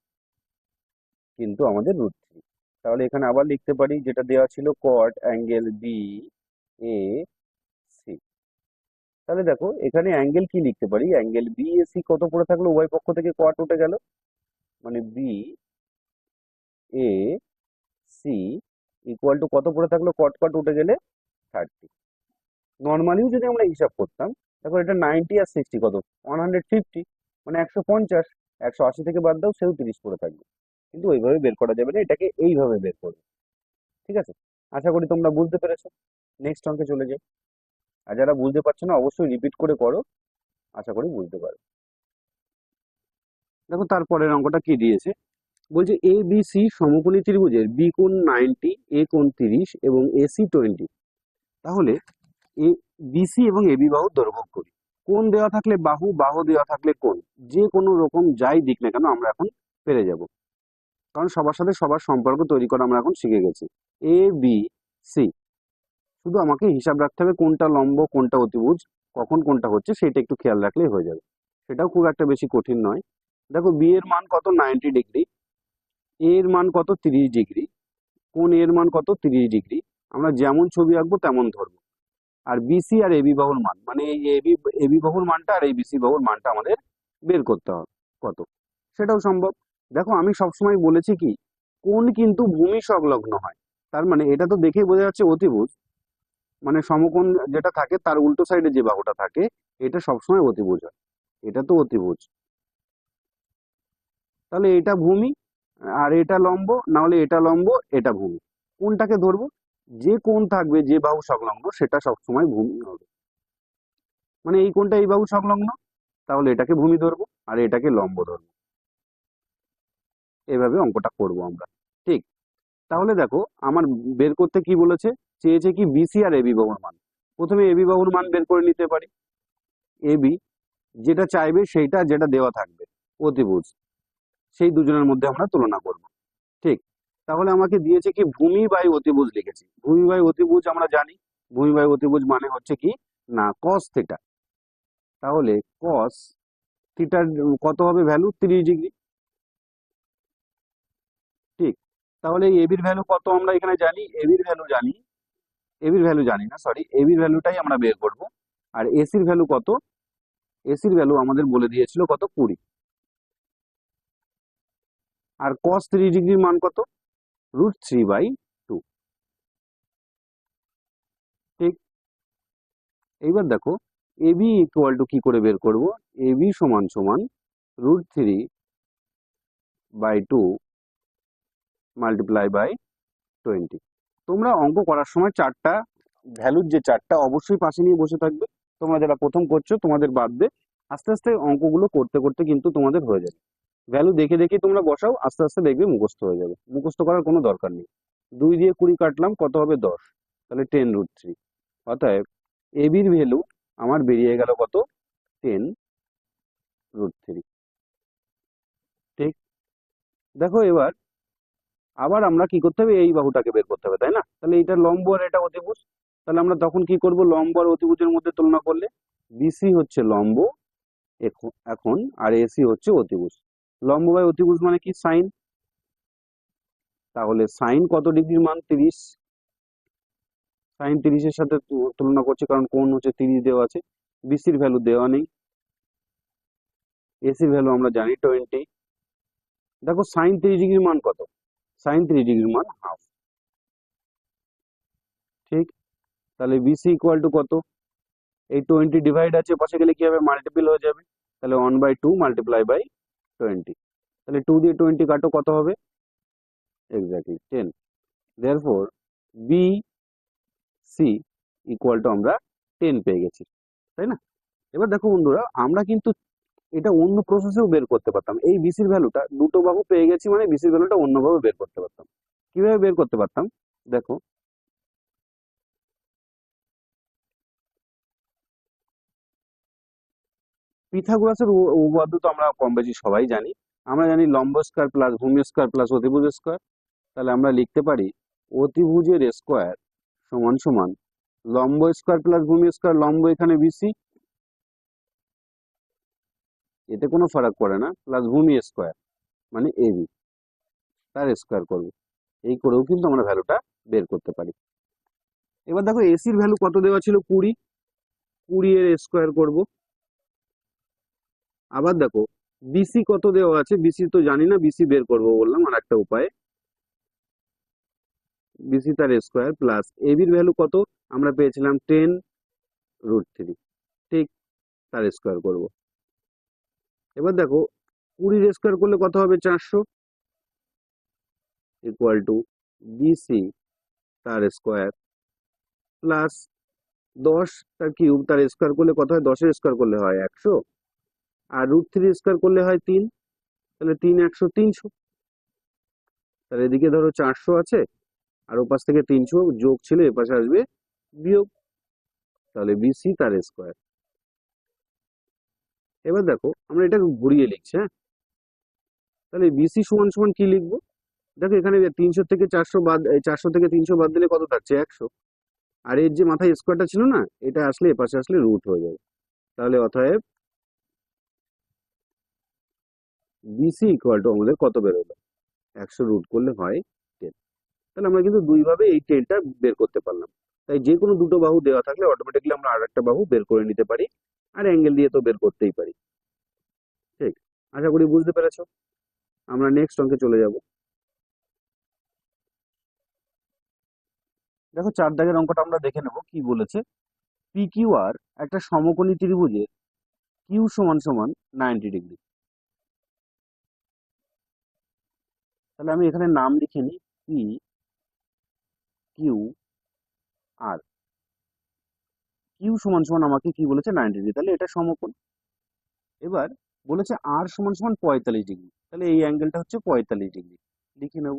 কিন্তু আমাদের √3। তাহলে এখানে আবার লিখতে পারি যেটা দেওয়া ছিল, কট অ্যাঙ্গেল বি এ সি। তাহলে দেখো এখানে অ্যাঙ্গেল কি লিখতে পারি, অ্যাঙ্গেল বি এ সি কত পড়ে থাকলো, উভয় পক্ষ থেকে কট উঠে গেল, মানে B A C equal to কত পড়ে থাকলো, কট কট উঠে গেলে 30। নর্মালিও যদি আমরা হিসাব করতাম, দেখো এটা 90 আর 60 কত, 150, মানে 150, 180 থেকে বাদ দাও, সেও 30 পড়ে থাকবে। কিন্তু ওইভাবে বের করা যাবে না, এটাকে এইভাবে বের করবে, ঠিক আছে। আশা করি তোমরা বুঝতে পেরেছো। নেক্সট অঙ্কে চলে যাই। আর যারা বুঝতে পারছো না অবশ্যই রিপিট করে করো, আশা করি বুঝতে পারো। দেখো তারপরের অঙ্কটা কি দিয়েছে, বলছে এ বি সি সমকোণী ত্রিভুজের বি কোণ 90, এ কোণ 30 এবং এসি 20। তাহলে এ বিসি এবং এবি বাহুর দৈর্ঘ্য করি। কোণ দেওয়া থাকলে বাহু, বাহু দেওয়া থাকলে কোণ, যে কোনো রকম যাই দিক না কেন আমরা এখন পেরে যাব, কারণ সবার সাথে সবার সম্পর্ক তৈরি করা আমরা এখন শিখে গেছি। এ বি সি, শুধু আমাকে হিসাব রাখতে হবে কোনটা লম্ব কোনটা অতিভুজ, কখন কোনটা হচ্ছে সেটা একটু খেয়াল রাখলেই হয়ে যাবে, সেটাও খুব একটা বেশি কঠিন নয়। দেখো বি এর মান কত, 90°, এ এর মান কত, 30°, কোণ এর মান কত, 30°। আমরা যেমন ছবি আঁকবো তেমন ধরবো। আর বিসি আর এবি বাহুর মান, মানে এই এবি এবি বাহুর মানটা আর এই বিসি বাহুর মানটা আমাদের বের করতে হবে কত, সেটাও সম্ভব। দেখো আমি সবসময় বলেছি কি, কোণ কিন্তু ভূমি সংলগ্ন হয়, তার মানে এটা তো দেখেই বোঝা যাচ্ছে অতিভুজ, মানে সমকোণ যেটা থাকে তার উল্টো সাইডে যে বাহুটা থাকে এটা সবসময় অতিভুজ হয়, এটা তো অতিভুজ। তাহলে এটা ভূমি আর এটা লম্ব, না হলে এটা লম্ব এটা ভূমি, কোনটাকে ধরবো, যে কোণ থাকবে যে বাহু সংলগ্ন সেটা সবসময় ভূমি হবে। মানে এই কোণটা এই বাহু সংলগ্ন, তাহলে এটাকে ভূমি ধরবো আর এটাকে লম্ব ধরবো, এভাবে অঙ্কটা করব আমরা, ঠিক। তাহলে দেখো আমার বের করতে কি বলেছে, চেয়েছে কি বিসি আর এবি বাহুর মান। প্রথমে এবি বাহুর মান বের করে নিতে পারি। এবি যেটা চাইবে সেইটা, যেটা দেওয়া থাকবে অতিভুজ, সেই দুজনের মধ্যে আমরা তুলনা করব। ঠিক, তাহলে আমাকে দিয়েছে কি ভূমি বাই অতিভুজ লিখেছি। ভূমি বাই অতিভুজ আমরা জানি, ভূমি বাই অতিভুজ মানে হচ্ছে কি না কস থিটা। তাহলে কস থিটার কত হবে ভ্যালু, 30 ডিগ্রি। ঠিক, তাহলে এই এবির ভ্যালু কত আমরা এখানে জানি, এবির ভ্যালু জানি, এবির ভ্যালু জানি না, সরি, এবির ভ্যালুটাই আমরা বের করব। আর এসির ভ্যালু কত, এসির ভ্যালু আমাদের বলে দিয়েছিল কত, 20। আর কস 30 ডিগ্রির মান কত, √3/2। ঠিক, এইবার দেখো এবি ইকুয়াল টু কি করে বের করব, এবি সমান সমান √3/2 মাল্টিপ্লাই বাই 20। তোমরা অঙ্ক করার সময় চারটা ভ্যালুর যে চারটা অবশ্যই পাশে নিয়ে বসে থাকবে। তোমরা যারা প্রথম করছো তোমাদের বাদ দে, আস্তে আস্তে অঙ্কগুলো করতে করতে কিন্তু তোমাদের হয়ে যাবে। ভ্যালু দেখে দেখে তোমরা বসাও, আস্তে আস্তে দেখবে মুখস্থ হয়ে যাবে, মুখস্থ করার কোনো দরকার নেই। 2 দিয়ে 20 কাটলাম, কত হবে 10, তাহলে 10√3। অতএব এবির ভ্যালু আমার বেরিয়ে গেল কত, 10√3। ঠিক, দেখো এবার আবার আমরা কি করতে হবে, এই বাহুটাকে বের করতে হবে, তাই না? তাহলে এটা লম্ব আর এটা অতিভুজ। তাহলে আমরা তখন কি করব, লম্ব আর অতিভুজের মধ্যে তুলনা করলে বিসি হচ্ছে লম্ব এখন, আর এসি হচ্ছে অতিভুজ। লম্ব বাই অতিভুজ মানে কি, সাইন। তাহলে সাইন কত ডিগ্রির মান, 30। সাইন 30-এর সাথে তুলনা করছি, কারণ কোণ হচ্ছে 30 দেওয়া আছে। বিসির ভ্যালু দেওয়া নেই, এসির ভ্যালু আমরা জানি 20। দেখো সাইন 30 ডিগ্রির মান কত, সাইন 30 ডিগ্রির মান হাফ। ঠিক, তাহলে বিসি ইকুয়াল টু কত, এই 20 ডিভাইড আছে, পাশে গেলে কি হবে, মাল্টিপল হয়ে যাবে। তাহলে 1/2 মাল্টিপ্লাই বাই 20। তাহলে 2 দিয়ে 20 কাটো, কত হবে, exactly 10। Therefore B C equal to আমরা 10 পেয়ে গেছি, তাই না? এবার দেখো বন্ধুরা, আমরা কিন্তু এটা অন্য প্রসেসেও বের করতে পারতাম। এই বিসির ভ্যালুটা দুটো বাহু পেয়ে গেছি মানে বিসির ভ্যালুটা অন্যভাবে বের করতে পারতাম। কিভাবে বের করতে পারতাম, দেখো পিথাগোরাসের উপপাদ্য তো আমরা কম বেশি সবাই জানি। আমরা জানি লম্ব স্কয়ার প্লাস ভূমি স্কয়ার প্লাস অতিভুজ স্কয়ার। তাহলে আমরা লিখতে পারি অতিভুজের স্কয়ার সমান সমান লম্ব স্কয়ার প্লাস ভূমি স্কয়ার, লম্ব এখানে বিসি, এতে কোনো ফারাক পড়ে না, প্লাস ভূমি স্কয়ার মানে এবি, তার স্কয়ার করব। এই করেও কিন্তু আমরা ভ্যালুটা বের করতে পারি। এবার দেখো এসির ভ্যালু কত দেওয়া ছিল, 20, 20 এর স্কয়ার করব। আবার দেখো বিসি কত দেওয়া আছে, বিসি তো জানি না, বিসি বের করব বললাম আর একটা উপায়, বিসি তার স্কয়ার প্লাস এবির ভ্যালু কত আমরা পেয়েছিলাম 10√3। ঠিক, তার স্কয়ার করব। এবার দেখো 20 স্কয়ার করলে কত হবে, 400 ইকুয়াল টু বিসি তার স্কয়ার প্লাস 10 তার কিউব, তার স্কয়ার করলে কত হয়, 10-এর স্কয়ার করলে হয় 100, আর √3 স্কয়ার করলে হয় 3। তাহলে 3 100 300। তাহলে এদিকে ধরো 400 আছে, আর ওপাশ থেকে 300 যোগ ছিল, এপাশে আসবে বিয়োগ। তাহলে বিসি তার স্কয়ার। এবার দেখো আমরা এটা ঘুরিয়ে লিখছি, হ্যাঁ। তাহলে বিসি সমান সমান কি লিখবো, দেখো এখানে 300 থেকে 400 বাদ, 400 থেকে 300 বাদ দিলে কত থাকছে, 100। আর এর যে মাথায় স্কোয়ারটা ছিল না, এটা আসলে এপাশে আসলে রুট হয়ে যাবে। তাহলে অতএব বিসি ইকুয়াল টু আমাদের কত বেরোলো, 100 রুট করলে হয় 10। তাহলে আমরা কিন্তু দুই ভাবে এই 10টা বের করতে পারলাম। তাই যে কোনো দুটো বাহু দেওয়া থাকলে অটোমেটিকলি আমরা আর একটা বাহু বের করে নিতে পারি, আর অ্যাঙ্গেল দিয়ে তো বের করতেই পারি। ঠিক, আশা করি বুঝতে পেরেছো। আমরা নেক্সট অঙ্কে চলে যাব। দেখো 4 দাগের অঙ্কটা আমরা দেখে নেব কি বলেছে। পি কিউ আর একটা সমকোণী ত্রিভুজের কিউ সমান সমান 90 ডিগ্রি। তাহলে আমি এখানে নাম লিখে নিই, পি কিউ আর। কিউ সমান সমান আমাকে কি বলেছে, 90 ডিগ্রি, তাহলে এটা সমকোণ। এবার বলেছে আর সমান সমান 45 ডিগ্রি, তাহলে এই অ্যাঙ্গেলটা হচ্ছে 45 ডিগ্রি, লিখে নেব।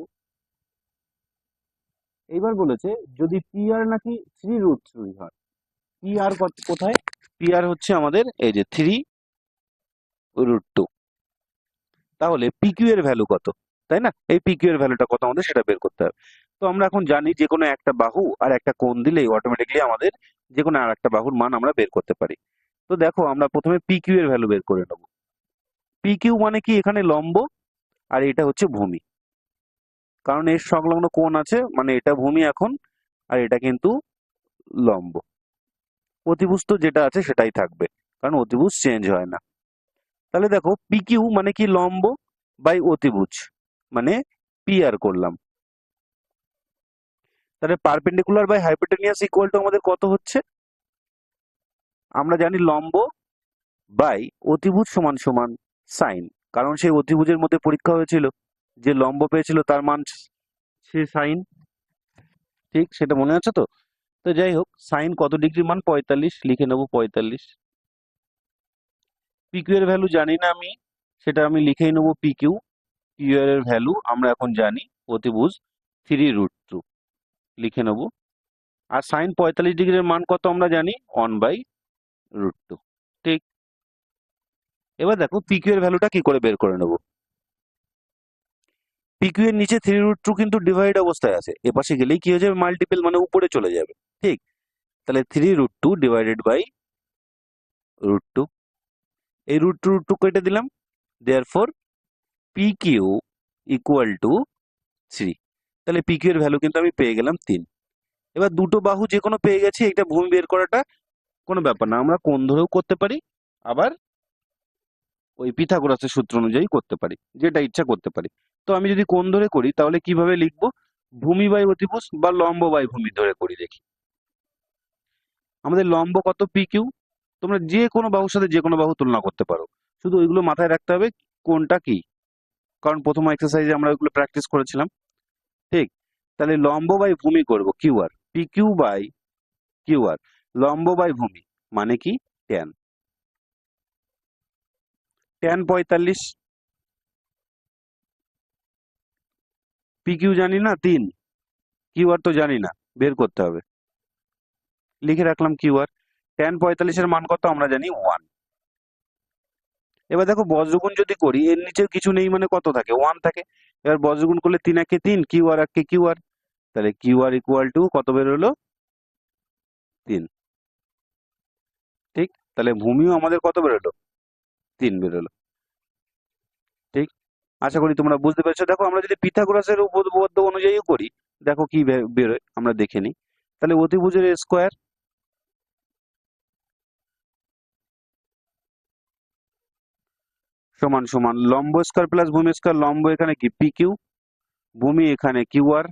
এইবার বলেছে যদি পি আর নাকি 3√3 হয়, পি আর কোথায়? পি আর হচ্ছে আমাদের এই যে 3√2। তাহলে পিকিউ এর ভ্যালু কত, তাই না? এই পিকিউ এর ভ্যালুটা কত আমাদের সেটা বের করতে হবে। তো আমরা এখন জানি যে কোনো একটা বাহু আর একটা কোণ দিলেই অটোমেটিকলি আমাদের যে কোনো আর একটা বাহুর মান আমরা বের করতে পারি। তো দেখো আমরা প্রথমে পিকিউ এর ভ্যালু বের করে নেব। পিকিউ মানে কি? এখানে লম্ব আর এটা হচ্ছে ভূমি, কারণ এর সংলগ্ন কোণ আছে, মানে এটা ভূমি এখন আর এটা কিন্তু লম্ব। অতিভুজ তো যেটা আছে সেটাই থাকবে, কারণ অতিভুজ চেঞ্জ হয় না। তাহলে দেখো পিকিউ মানে কি? লম্ব বাই অতিভুজ, মানে পি আর করলাম। তাহলে perpendicular by hypotenuse equal to আমাদের কত হচ্ছে? আমরা জানি লম্ব বাই অতিভুজ সমান সমান সাইন, কারণ সেই অতিভুজের মধ্যে পরীক্ষা হয়েছিল, যে লম্ব পেয়েছিল তার মান সে সাইন। ঠিক, সেটা মনে আছে তো? তো যাই হোক, সাইন কত ডিগ্রি মান? 45, লিখে নেবো 45। পিকিউ এর ভ্যালু জানি না আমি, সেটা আমি লিখেই নেবো পিকিউ। পিকিউ এর ভ্যালু আমরা এখন জানি, অতিভুজ 3√2 লিখে নেবো। আর সাইন 45 ডিগ্রির মান কত আমরা জানি? 1/√2। ঠিক, এবার দেখো পিকিউ এর ভ্যালুটা কি করে বের করে নেব। পিকিউ এর নিচে 3√2 কিন্তু ডিভাইড অবস্থায় আছে, এপাশে গেলেই কি হয়ে যাবে? মাল্টিপল, মানে উপরে চলে যাবে। ঠিক, তাহলে 3√2 ডিভাইডেড বাই √2, এই √2 কেটে দিলাম, দেয়ারফর পিকিউ ইকুয়াল টু 3। তাহলে পিকিউ এর ভ্যালু কিন্তু আমি পেয়ে গেলাম 3। এবার দুটো বাহু যে কোনো পেয়ে গেছি, এটা ভূমি বের করাটা কোনো ব্যাপার না, আমরা কোণ ধরেও করতে পারি, আবার ওই পিথাগোরাসের সূত্র অনুযায়ী করতে পারি, যেটা ইচ্ছা করতে পারি। তো আমি যদি কোণ ধরে করি তাহলে কিভাবে লিখবো? ভূমি বাই অতিভুজ বা লম্ব বাই ভূমি ধরে করি দেখি। আমাদের লম্ব কত? পিকিউ। তোমরা যে কোনো বাহুর সাথে যে কোনো বাহু তুলনা করতে পারো, শুধু ওইগুলো মাথায় রাখতে হবে কোনটা কি, কারণ প্রথম এক্সারসাইজে আমরা ওইগুলো প্র্যাকটিস করেছিলাম। ঠিক, তাহলে লম্ব বাই ভূমি করব কিউআর, পিকিউ বাই কিউআর, লম্ব বাই ভূমি মানে কি? ট্যান। ট্যান 45, পিকিউ জানি না 3, কিউআর তো জানি না, বের করতে হবে। লিখে রাখলাম কিউআর। ট্যান 45 এর মান কত আমরা জানি? 1। এবার দেখো বজ্রগুণ যদি করি, এর নিচে কিছু নেই মানে কত থাকে? 1 থাকে। এবার বজ্রগুণ করলে 3 একে 3, কিউআর একে কিউআর, তাহলে কিউআর ইকুয়াল টু কত বের হলো? 3। ঠিক, তাহলে ভূমিও আমাদের কত বেরোলো? 3 বেরোলো। ঠিক, আশা করি তোমরা বুঝতে পেরেছো। দেখো আমরা যদি পিথাগোরাসের উপপাদ্য অনুযায়ী করি, দেখো কি বেরোয় আমরা দেখে নিই। তাহলে অতিভুজের স্কোয়ার সমান সমান লম্ব স্কোয়ার প্লাস ভূমি স্কোয়ার, লম্ব এখানে কি? পি কিউ, ভূমি এখানে কিউ আর,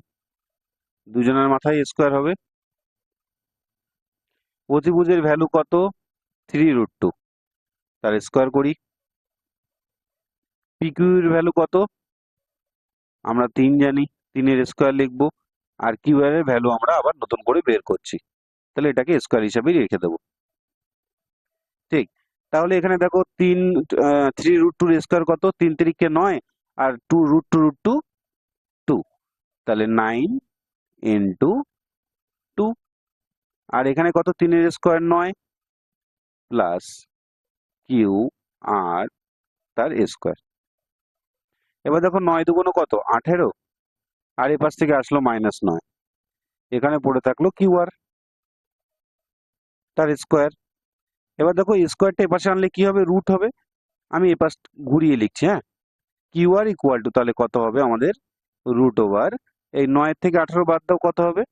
দুজনের মাথায় স্কোয়ার হবে। অতিভুজের ভ্যালু কত? 3√2, তার স্কোয়ার করি। পি কিউ এর ভ্যালু কত? আমরা 3 জানি, 3 এর স্কোয়ার লিখবো। আর কিউ আর এর ভ্যালু আমরা আবার নতুন করে বের করছি, তাহলে এটাকে স্কোয়ার হিসাবেই রেখে দেবো। ঠিক, তাহলে এখানে দেখো 3√2 এর স্কোয়ার কত? 3 3 9, আর 2√2 2, তাহলে 9 ইন্টু 2। আর এখানে কত? 3 এর স্কোয়ার 9 প্লাস কিউ আর তার স্কোয়ার। এবার দেখো 9 দুগুণ কত? 18, আর এ পাশ থেকে আসলো -9, এখানে পড়ে থাকলো কিউ আর তার স্কোয়ার। এবার দেখো স্কোয়ারটা এপাশে আনলে কি হবে? রুট হবে। আমি এপাশ ঘুরিয়ে লিখছি, হ্যাঁ। কিউ আর ইকুয়াল টু তাহলে কত হবে আমাদের? √, এই 9 থেকে 18 বাদ দাও, কত হবে?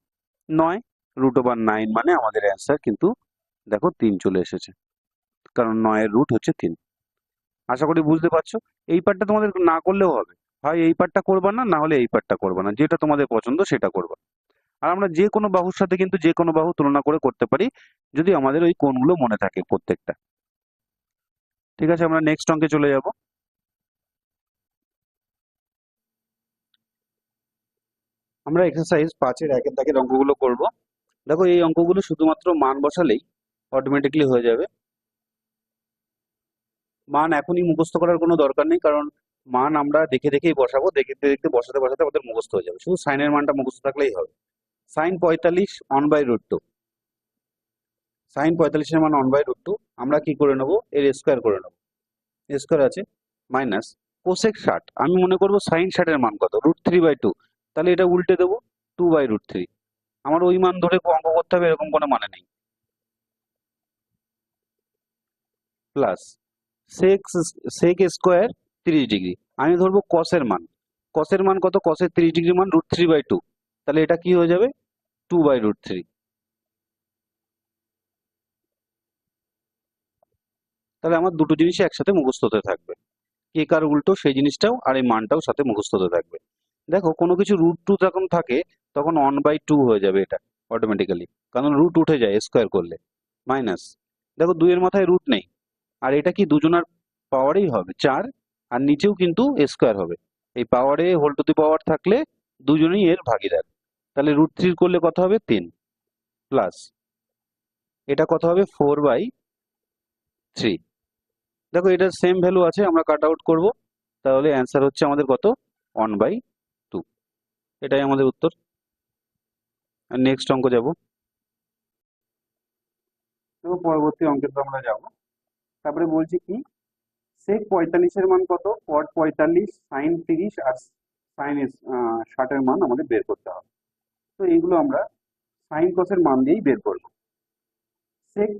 9, √9, মানে আমাদের অ্যান্সার কিন্তু দেখো 3 চলে এসেছে, কারণ 9 এর রুট হচ্ছে 3। আশা করি বুঝতে পারছো। এই পার্টটা তোমাদের না করলেও হবে, হয় এই পার্টটা করবা না, না হলে এই পার্টটা করবা না, যেটা তোমাদের পছন্দ সেটা করবা। আর আমরা যে কোনো বাহুর সাথে কিন্তু যে কোনো বাহু তুলনা করে করতে পারি, যদি আমাদের ওই কোণগুলো মনে থাকে প্রত্যেকটা। ঠিক আছে, আমরা নেক্সট অঙ্কে চলে যাব। আমরা এক্সারসাইজ 5-এর 1-এর দাগের অঙ্কগুলো করব। দেখো এই অঙ্কগুলো শুধুমাত্র মান বসালেই অটোমেটিকলি হয়ে যাবে। মান এখনই মুখস্থ করার কোনো দরকার নেই, কারণ মান আমরা দেখে দেখেই বসাবো, দেখতে দেখতে বসাতে বসাতে আমাদের মুখস্থ হয়ে যাবে, শুধু সাইনের মানটা মুখস্থ থাকলেই হবে। Sine 45 one by root two, sine 45 এর মান অন বাই রুট টু, আমরা কি করে নেবো, এর স্কোয়ার করে নেবো, স্কোয়ার আছে মাইনাস কোসেক 60, আমি মনে করবো সাইন 60 এর মান কত, √3/2, তাহলে এটা উল্টে দেবো 2/√3, আমার ওই মান ধরে অঙ্ক করতে হবে এরকম কোনো মানে নেই, plus sec sec square 30 degree, আমি ধরবো কসের মান, কসের মান কত, কসের 30 ডিগ্রি মান √3/2, তাহলে এটা কি হয়ে যাবে 2/√3। তাহলে আমার দুটো জিনিসই একসাথে মুখস্থ হতে থাকবে, কে কার উল্টো সেই জিনিসটাও আর এই মানটাও সাথে মুখস্থ হতে থাকবে। দেখো কোনো কিছু √2 যখন থাকে তখন 1/2 হয়ে যাবে এটা অটোমেটিক্যালি, কারণ রুট উঠে যায় স্কোয়ার করলে, মাইনাস, দেখো 2 এর মাথায় রুট নেই, আর এটা কি দুজনার পাওয়ারেই হবে 4, আর নিচেও কিন্তু স্কোয়ার হবে, এই পাওয়ারে হোল টু দি পাওয়ার থাকলে দুজনেই এর ভাগীদার, তাহলে √3 করলে কত হবে 3, প্লাস এটা কত হবে 4/3, দেখো এটা সেম ভ্যালু আছে, আমরা কাট আউট করবো, তাহলে অ্যান্সার হচ্ছে আমাদের কত 1/2, এটাই আমাদের উত্তর। নেক্সট অঙ্ক যাব, দেখো পরবর্তী অঙ্কে তো আমরা যাব, তারপরে বলছি কি সেক 45 এর মান কত, কট 45, সাইন 30 আর সাইন 60 এর মান আমাদের বের করতে হবে। তো এইগুলো আমরা সাইন কসের মান দিয়েই বের করবো। সেক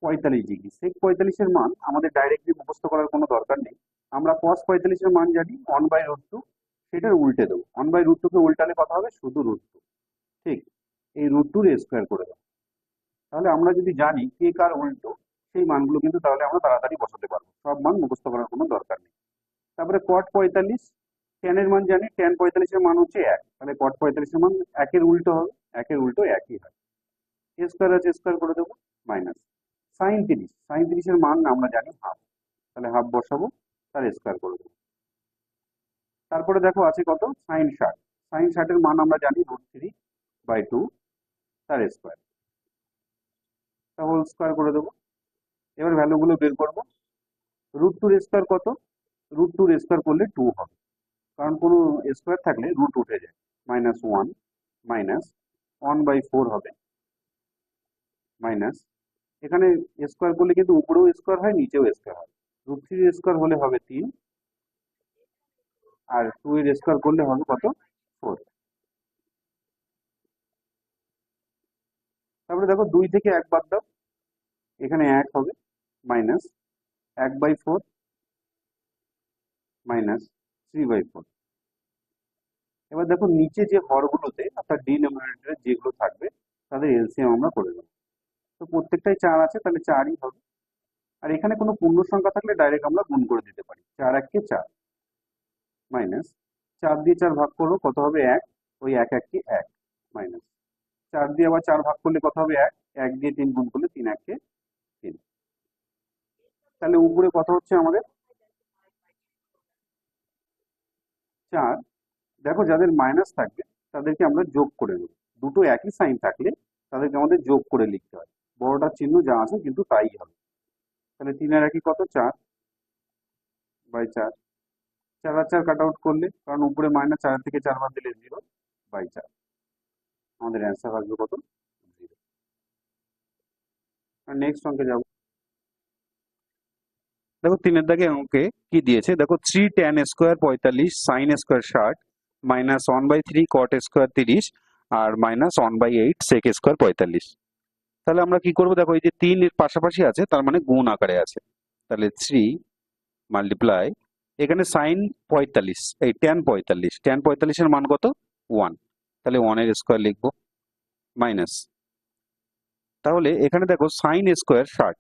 45 ডিগ্রি, সেক 45 এর মান আমাদের ডাইরেক্টলি মুখস্থ করার কোনো দরকার নেই, আমরা কস 45 এর মান জানি 1/√2, সেটার উল্টে দেবো, 1/√2 কে উল্টালে কথা হবে শুধু √2, ঠিক, এই √2 এর স্কোয়ার করে দেবো, তাহলে আমরা যদি জানি কে কার উল্টো সেই মানগুলো কিন্তু তাহলে আমরা তাড়াতাড়ি বসাতে পারবো, সব মান মুখস্থ করার কোনো দরকার নেই। তারপরে কট 45, ট্যান এর মান জানি, ট্যান 45 এর মান হচ্ছে 1, তাহলে কট 45 এর মান 1 এর উল্টো হবে, 1 এর উল্টো 1ই হয়, স্কোয়ার আছে স্কোয়ার করে দেবো, মাইনাস সাইন 30, সাইন 30 এর মান আমরা জানি হাফ, তাহলে হাফ বসাবো, তার স্কোয়ার করে দেবো। তারপরে দেখো আছে কত সাইন 60, সাইন 60 এর মান আমরা জানি √3/2, তার স্কোয়ার, তা হোল স্কোয়ার করে দেবো। এবার ভ্যালুগুলো বের করবো, √2 এর স্কোয়ার কত, √2 এর স্কোয়ার করলে 2 হবে, কারণ কোনো স্কোয়ার থাকলে রুট উঠে যায়, -1 মাইনাস 1/4 হবে, মাইনাস এখানে স্কোয়ার করলে কিন্তু উপরেও স্কোয়ার হয় নিচেও স্কোয়ার হয়, √3 এর স্কোয়ার হলে হবে 3, আর 2 এর স্কোয়ার করলে হবে কত 4। তারপরে দেখো 2 থেকে 1 বাদ দাও, এখানে 1 হবে, মাইনাস 1/4 মাইনাস 3/4। এবার দেখো নিচে যে হরগুলোতে অর্থাৎ ডিনোমিনেটরে যেগুলো থাকবে তাদের এলসিএম আমরা করে দেবো, তো প্রত্যেকটাই 4 আছে তাহলে 4ই হবে, আর এখানে কোনো পূর্ণ সংখ্যা থাকলে ডাইরেক্ট আমরা গুণ করে দিতে পারি, 4 1 কে 4, মাইনাস 4 দিয়ে 4 ভাগ করবো কত হবে 1, ওই 1 1 কে 1, মাইনাস 4 দিয়ে আবার 4 ভাগ করলে কত হবে 1, 1 দিয়ে 3 গুণ করলে 3 1 কে 3, তাহলে উপরে কত হচ্ছে আমাদের 4। দেখো যাদের মাইনাস থাকবে তাদেরকে আমরা যোগ করে নেব, দুটো একই সাইন থাকলে তাদেরকে আমাদের যোগ করে লিখতে হয়, বড়টার চিহ্ন যা আছে কিন্তু তাই হবে, তাহলে 3 আর 1 কত 4/4, 4 আর 4 কাট আউট করলে, কারণ উপরে মাইনাস, 4 থেকে 4 বাদ দিলে 0/4, আমাদের অ্যান্সার আসবে কত 0। আর নেক্সট অঙ্কে যাব, দেখো 3 এর দাগে অঙ্কে কি দিয়েছে, দেখো 3 tan square 45, sine square 60, -1/3 cot square 30, আর -1/8 সেক স্কোয়ার 45। তাহলে আমরা কি করবো, দেখো এই যে 3 এর পাশাপাশি আছে তার মানে গুণ আকারে আছে, তাহলে 3 মাল্টিপ্লাই, এখানে সাইন 45, এই tan 45 এর মান কত 1, তাহলে 1 এর স্কোয়ার লিখবো, মাইনাস, তাহলে এখানে দেখো সাইন স্কোয়ার 60,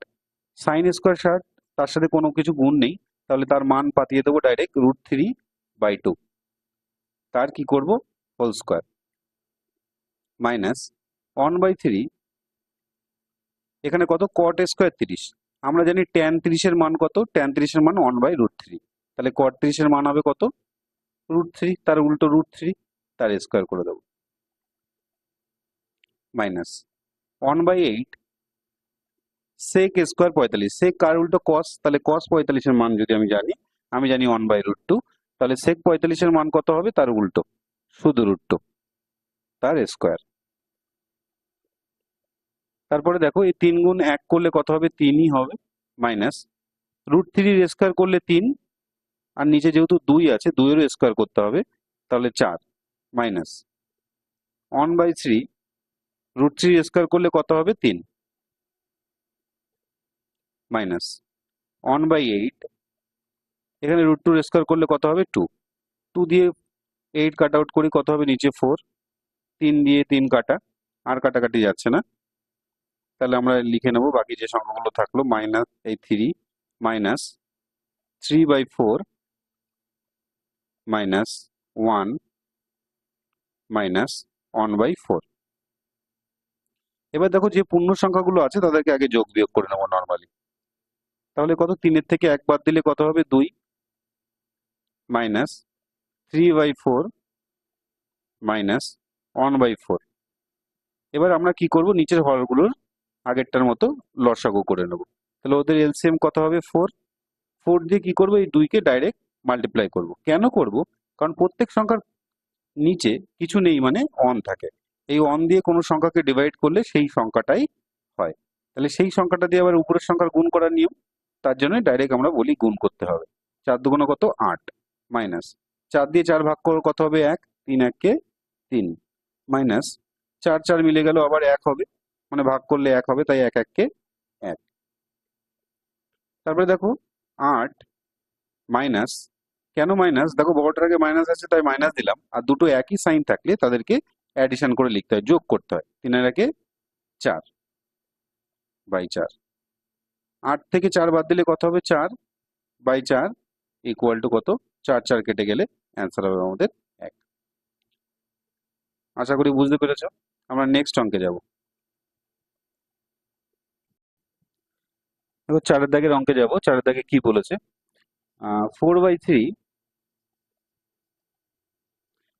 সাইন স্কোয়ার 60 তার সাথে কোনো কিছু গুণ নেই, তাহলে তার মান পাঠিয়ে দেবো ডাইরেক্ট √3/2, তার কি করব হোল স্কোয়ার, মাইনাস 1/3, এখানে কত কট স্কোয়ার 30, আমরা জানি tan 30 এর মান কত, tan 30 এর মান 1/√3, তাহলে কট 30 এর মান হবে কত √3, তার উল্টো √3, তার স্কোয়ার করে দেবো, মাইনাস 1/8 সেক স্কোয়ার 45, সেক কার উল্টো কস, তাহলে কস 45 এর মান যদি আমি জানি 1/√2, তাহলে সেক 45 এর মান কত হবে তার উল্টো শুধু √2, তার স্কোয়ার, তারপরে দেখো এই 3 গুণ 1 করলে কত হবে? 3ই হবে, মাইনাস √3 স্কোয়ার করলে 3, আর নিচে যেহেতু 2 আছে 2 এরও স্কোয়ার করতে হবে, তাহলে 4, মাইনাস 1/3 √3 স্কোয়ার করলে কত হবে? 3, মাইনাস 1/8, এখানে √2 স্কোয়ার করলে কত হবে? 2, 2 দিয়ে 8 কাট আউট করি, কত হবে? নিচে 4, 3 দিয়ে 3 কাটা, আর কাটাকাটি যাচ্ছে না, তাহলে আমরা লিখে নেব বাকি যে সংখ্যাগুলো থাকলো, মাইনাস এই 3, মাইনাস 3/4, মাইনাস 1, মাইনাস 1/4। এবার দেখো যে পূর্ণ সংখ্যাগুলো আছে তাদেরকে আগে যোগ বিয়োগ করে নেবো নর্মালি। তাহলে কত? 3 থেকে 1 বাদ দিলে কত হবে? 2, মাইনাস 3/4, মাইনাস 1/4। এবার আমরা কি করব? নিচের হরগুলোর আগেরটার মতো লসাগু করে নেব। তাহলে ওদের এলসিএম কত হবে? 4, 4 দিয়ে কি করব? এই 2 কে ডাইরেক্ট মাল্টিপ্লাই করব। কেন করব? কারণ প্রত্যেক সংখ্যার নিচে কিছু নেই মানে অন থাকে, এই অন দিয়ে কোনো সংখ্যাকে ডিভাইড করলে সেই সংখ্যাটাই হয়। তাহলে সেই সংখ্যাটা দিয়ে আবার উপরের সংখ্যার গুণ করার নিয়ম, তার জন্য ডাইরেক্ট আমরা বলি গুণ করতে হবে। 4 দুগুণে কত? 8, মাইনাস 4 দিয়ে 4 ভাগ করলে কত হবে? 1, 3 1 3, মাইনাস 4 4 মিলে গেল, আবার 1 হবে, মানে ভাগ করলে 1 হবে, তাই 1 1 1। তারপরে দেখো 8 মাইনাস, কেন মাইনাস? দেখো বড়টার আগে মাইনাস আছে তাই মাইনাস দিলাম, আর দুটো একই সাইন থাকলে তাদেরকে অ্যাডিশন করে লিখতে হয়, যোগ করতে হয়। 3 এর আগে 4/4, 8 থেকে 4 বাদ দিলে কত হবে? 4/4 ইকুয়াল টু কত? 4 4 কেটে গেলে অ্যান্সার হবে আমাদের 1। আশা করি বুঝতে পেরেছো। আমরা নেক্সট অঙ্কে যাব। দেখো 4 দাগের অঙ্কে যাব। 4 দাগে কি বলেছে? 4/3,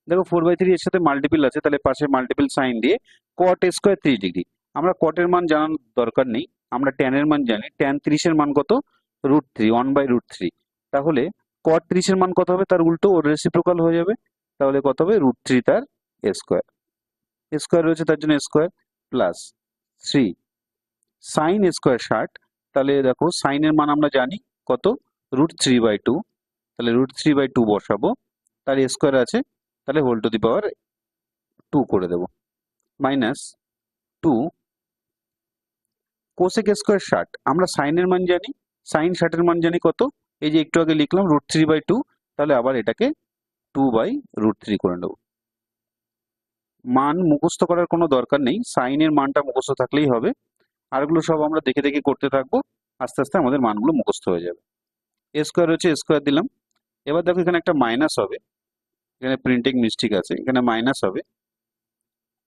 দেখো 4/3 এর সাথে মাল্টিপল আছে, তাহলে পাশে মাল্টিপল সাইন দিয়ে cot স্কোয়ার 30 ডিগ্রি। আমরা কটের মান জানানোর দরকার নেই, আমরা ট্যান এর মান জানি। ট্যান 30 এর মান কত? √3, 1/√3। তাহলে cot 30 এর মান কত হবে? তার উল্টো, ওর রেসিপ্রোকাল হয়ে যাবে, তাহলে কত হবে? √3 তার স্কোয়ার, স্কোয়ার রয়েছে তার জন্য স্কোয়ার, প্লাস 3 সাইন স্কোয়ার 60। তাহলে দেখো সাইনের মান আমরা জানি কত? √3/2, তাহলে √3/2 বসাবো, তার স্কোয়ার আছে, তাহলে হোল টু দি পাওয়ার 2 করে দেব, মাইনাস 2 কোসেক স্কোয়ার 60। আমরা সাইনের মান জানি, সাইন 60 এর মান জানি কত? এই যে একটু আগে লিখলাম √3/2, তাহলে আবার এটাকে 2/√3 করে নেব। মান মুখস্থ করার কোনো দরকার নেই, সাইনের মানটা মুখস্থ থাকলেই হবে, আরগুলো সব আমরা দেখে দেখে করতে থাকবো, আস্তে আস্তে আমাদের মানগুলো মুখস্থ হয়ে যাবে। স্কোয়ার হচ্ছে স্কোয়ার দিলাম। এবার দেখো এখানে একটা মাইনাস হবে, এখানে প্রিন্টিং মিস্টেক আছে, এখানে মাইনাস হবে,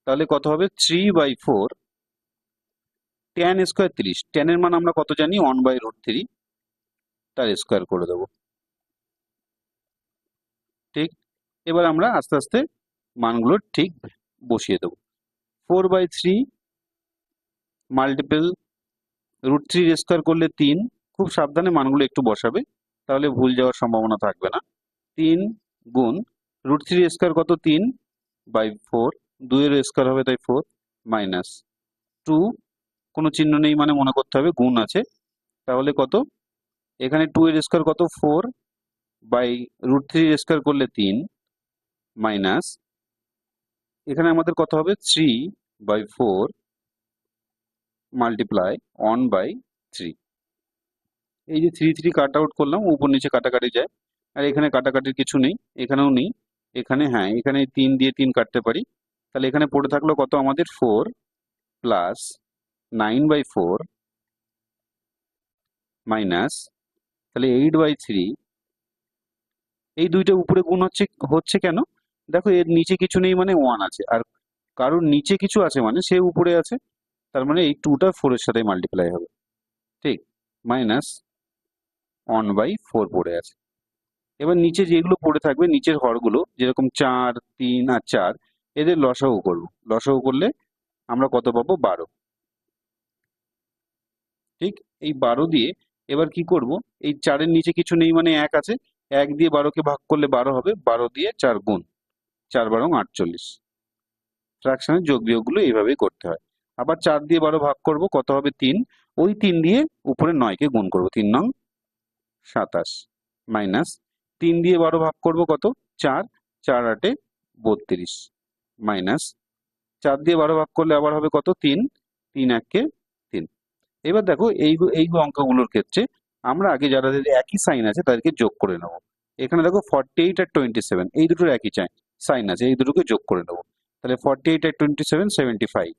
তাহলে কত হবে? 3/4 ট্যান স্কোয়ার 30। ট্যানের মান আমরা কত জানি? 1/√3, তার স্কোয়ার করে দেবো। ঠিক, এবার আমরা আস্তে আস্তে মানগুলো ঠিক বসিয়ে দেবো। 4/3 মাল্টিপল √3 স্কোয়ার করলে 3, খুব সাবধানে মানগুলো একটু বসাবে, তাহলে ভুল যাওয়ার সম্ভাবনা থাকবে না। 3 গুণ √3 স্কোয়ার কত? 3/4, 2 এর স্কোয়ার হবে তাই 4, মাইনাস 2, কোনো চিহ্ন নেই মানে মনে করতে হবে গুণ আছে, তাহলে কত? এখানে 2 এর স্কোয়ার কত? 4/√3 স্কোয়ার করলে 3, মাইনাস এখানে আমাদের কত হবে? 3/4 মাল্টিপ্লাই 1/3। এই যে 3 3 কাট আউট করলাম, উপর নিচে কাটাকাটি যায়, আর এখানে কাটাকাটির কিছু নেই, এখানেও নেই, এখানে হ্যাঁ, এখানে 3 দিয়ে 3 কাটতে পারি, তাহলে এখানে পড়ে থাকলো কত আমাদের? 4 প্লাস 9/4 মাইনাস, তাহলে 8/3। এই দুইটা উপরে গুণ হচ্ছে হচ্ছে কেন? দেখো এর নিচে কিছু নেই মানে 1 আছে, আর কারোর নিচে কিছু আছে মানে সে উপরে আছে, তার মানে এই 2টা 4 এর সাথে মাল্টিপ্লাই হবে। ঠিক, মাইনাস 1/4 পড়ে আছে। এবার নিচে যেগুলো পড়ে থাকবে, নিচের হরগুলো যেরকম 4 3 আর 4, এদের লসাগু করব। লসাগু করলে আমরা কত পাবো? 12। ঠিক, এই 12 দিয়ে এবার কি করব? এই 4 এর নিচে কিছু নেই মানে 1 আছে, 1 দিয়ে 12কে ভাগ করলে 12 হবে, 12 দিয়ে 4 গুণ, 4 12 48। ফ্র্যাকশনের যোগ বিয়োগগুলো এইভাবেই করতে হয়। আবার 4 দিয়ে 12 ভাগ করব, কত হবে 3, ওই 3 দিয়ে উপরে 9 কে গুণ করব, 3 নং 27 মাইনাস 3 দিয়ে 12 ভাগ করব কত 4, 4 8 32 মাইনাস 4 দিয়ে 12 ভাগ করলে আবার হবে কত 3, 3 1 কে 3। এবার দেখো এই অঙ্কগুলোর ক্ষেত্রে আমরা আগে যারা একই সাইন আছে তাদেরকে যোগ করে নেব। এখানে দেখো 48 আর 27 এই দুটোর একই সাইন আছে, এই দুটোকে যোগ করে নেব। তাহলে 48 আর 27 75।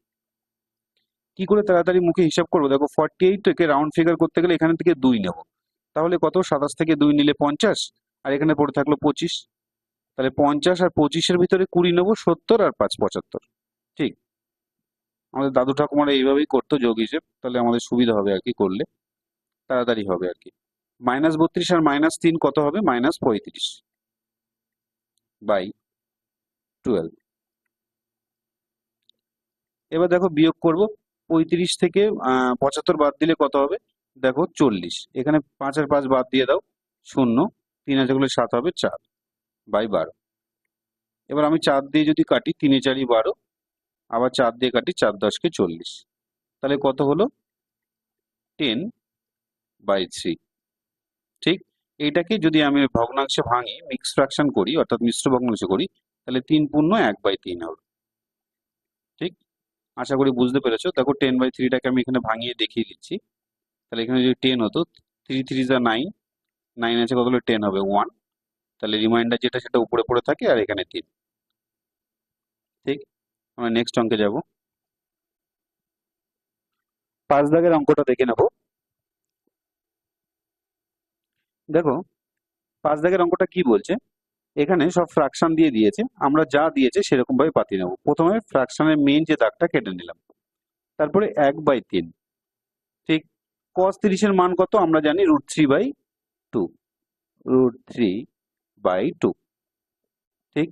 কি করে তাড়াতাড়ি মুখে হিসাব করবো, দেখো 48 থেকে রাউন্ড ফিগার করতে গেলে এখান থেকে 2 নেব, তাহলে কত 27 থেকে 2 নিলে 50, আর এখানে পড়ে থাকলো 25, তাহলে 50 আর 25-এর ভিতরে 20 নেবো, 70 আর 5 75। ঠিক, আমাদের দাদু ঠাকুমারা এইভাবেই করতো যোগ হিসেব, তাহলে আমাদের সুবিধা হবে আর কি, করলে তাড়াতাড়ি হবে আর কি। -32 আর -3 কত হবে, -35 বাই 12। এবার দেখো বিয়োগ করব, 35 থেকে 75 বাদ দিলে কত হবে, দেখো 40, এখানে 5 আর 5 বাদ দিয়ে দাও, 0, 3 আছে গুলো 7 হবে, 4 বাই 12। এবার আমি 4 দিয়ে যদি কাটি, 3 4 12, আবার 4 দিয়ে কাটি, 4 10 কে 40, তাহলে কত হলো 10/3। ঠিক, এইটাকে যদি আমি ভগ্নাংশে ভাঙি, মিক্স ফ্র্যাকশন করি অর্থাৎ মিশ্র ভগ্নাংশ করি, তাহলে 3 পূর্ণ 1/3 হবে। ঠিক, আশা করি বুঝতে পেরেছো। দেখো 10/3টাকে আমি এখানে ভাঙিয়ে দেখিয়ে দিচ্ছি। তাহলে এখানে যদি 10 হতো, 3 3 যা 9, 9 আছে কত হলো 10 হবে 1, তাহলে রিমাইন্ডার যেটা সেটা উপরে পড়ে থাকে, আর এখানে 3। ঠিক, আমরা নেক্সট অঙ্কে যাব। 5 দাগের অঙ্কটা দেখে নেব। দেখো 5 দাগের অঙ্কটা কি বলছে, এখানে সব ফ্র্যাকশন দিয়ে দিয়েছে, আমরা যা দিয়েছে সেরকম ভাবে পাতিয়ে নেব। প্রথমে ফ্র্যাকশনের মেইন যে দাগটা কেটে নিলাম, তারপরে 1/3। ঠিক, cos 30 এর মান কত আমরা জানি, √3/2, √3/2। ঠিক,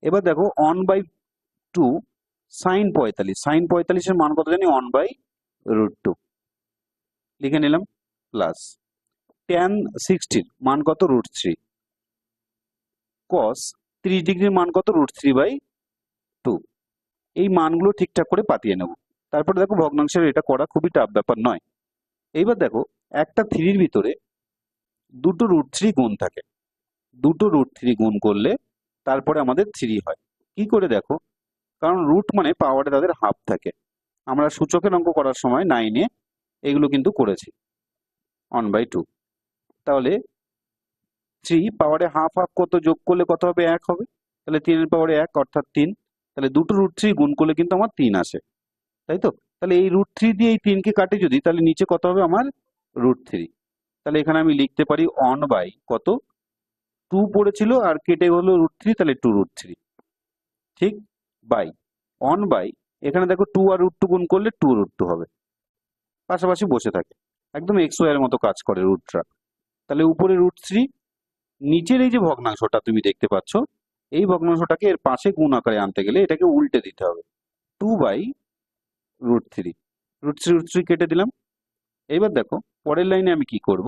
এবার দেখো 1/2 sin 45, sin 45 এর মান কত জানি 1/√2, লিখে নিলাম, প্লাস tan 60 এর মান কত √3, cos 30 ডিগ্রির মান কত √3/2। এই মানগুলো ঠিকঠাক করে পাতিয়ে নেব। তারপরে দেখো ভগ্নাংশের এটা করা খুবই টাফ ব্যাপার নয়। এইবার দেখো একটা 3-র ভিতরে দুটো √3 গুণ থাকে, দুটো √3 গুণ করলে তারপরে আমাদের 3 হয়। কি করে দেখো, কারণ রুট মানে পাওয়ারে তাদের হাফ থাকে। আমরা সূচকের অঙ্ক করার সময় 9-এ এগুলো কিন্তু করেছি, 1/2। তাহলে 3 পাওয়ারে হাফ হাফ কত যোগ করলে কত হবে, 1 হবে, তাহলে 3-এর পাওয়ারে 1 অর্থাৎ 3, তাহলে দুটো √3 গুণ করলে কিন্তু আমার 3 আসে, তাই তো। তাহলে এই √3 দিয়ে এই 3 কে কাটে যদি, তাহলে নিচে কত হবে আমার √3। তাহলে এখানে আমি লিখতে পারি 1 কত 2 পড়েছিল আর কেটে হলো √3, তাহলে 2√3। ঠিক, বাই 1 এখানে দেখো 2 আর √2 গুণ করলে 2√2 হবে, পাশাপাশি বসে থাকে, একদম XY এর মতো কাজ করে রুটটা। তাহলে উপরে √3, নিচের এই যে ভগ্নাংশটা তুমি দেখতে পাচ্ছ, এই ভগ্নাংশটাকে এর পাশে গুণ আকারে আনতে গেলে এটাকে উল্টে দিতে হবে, 2/√3, √3 কেটে দিলাম। এবার দেখো পরের লাইনে আমি কি করব,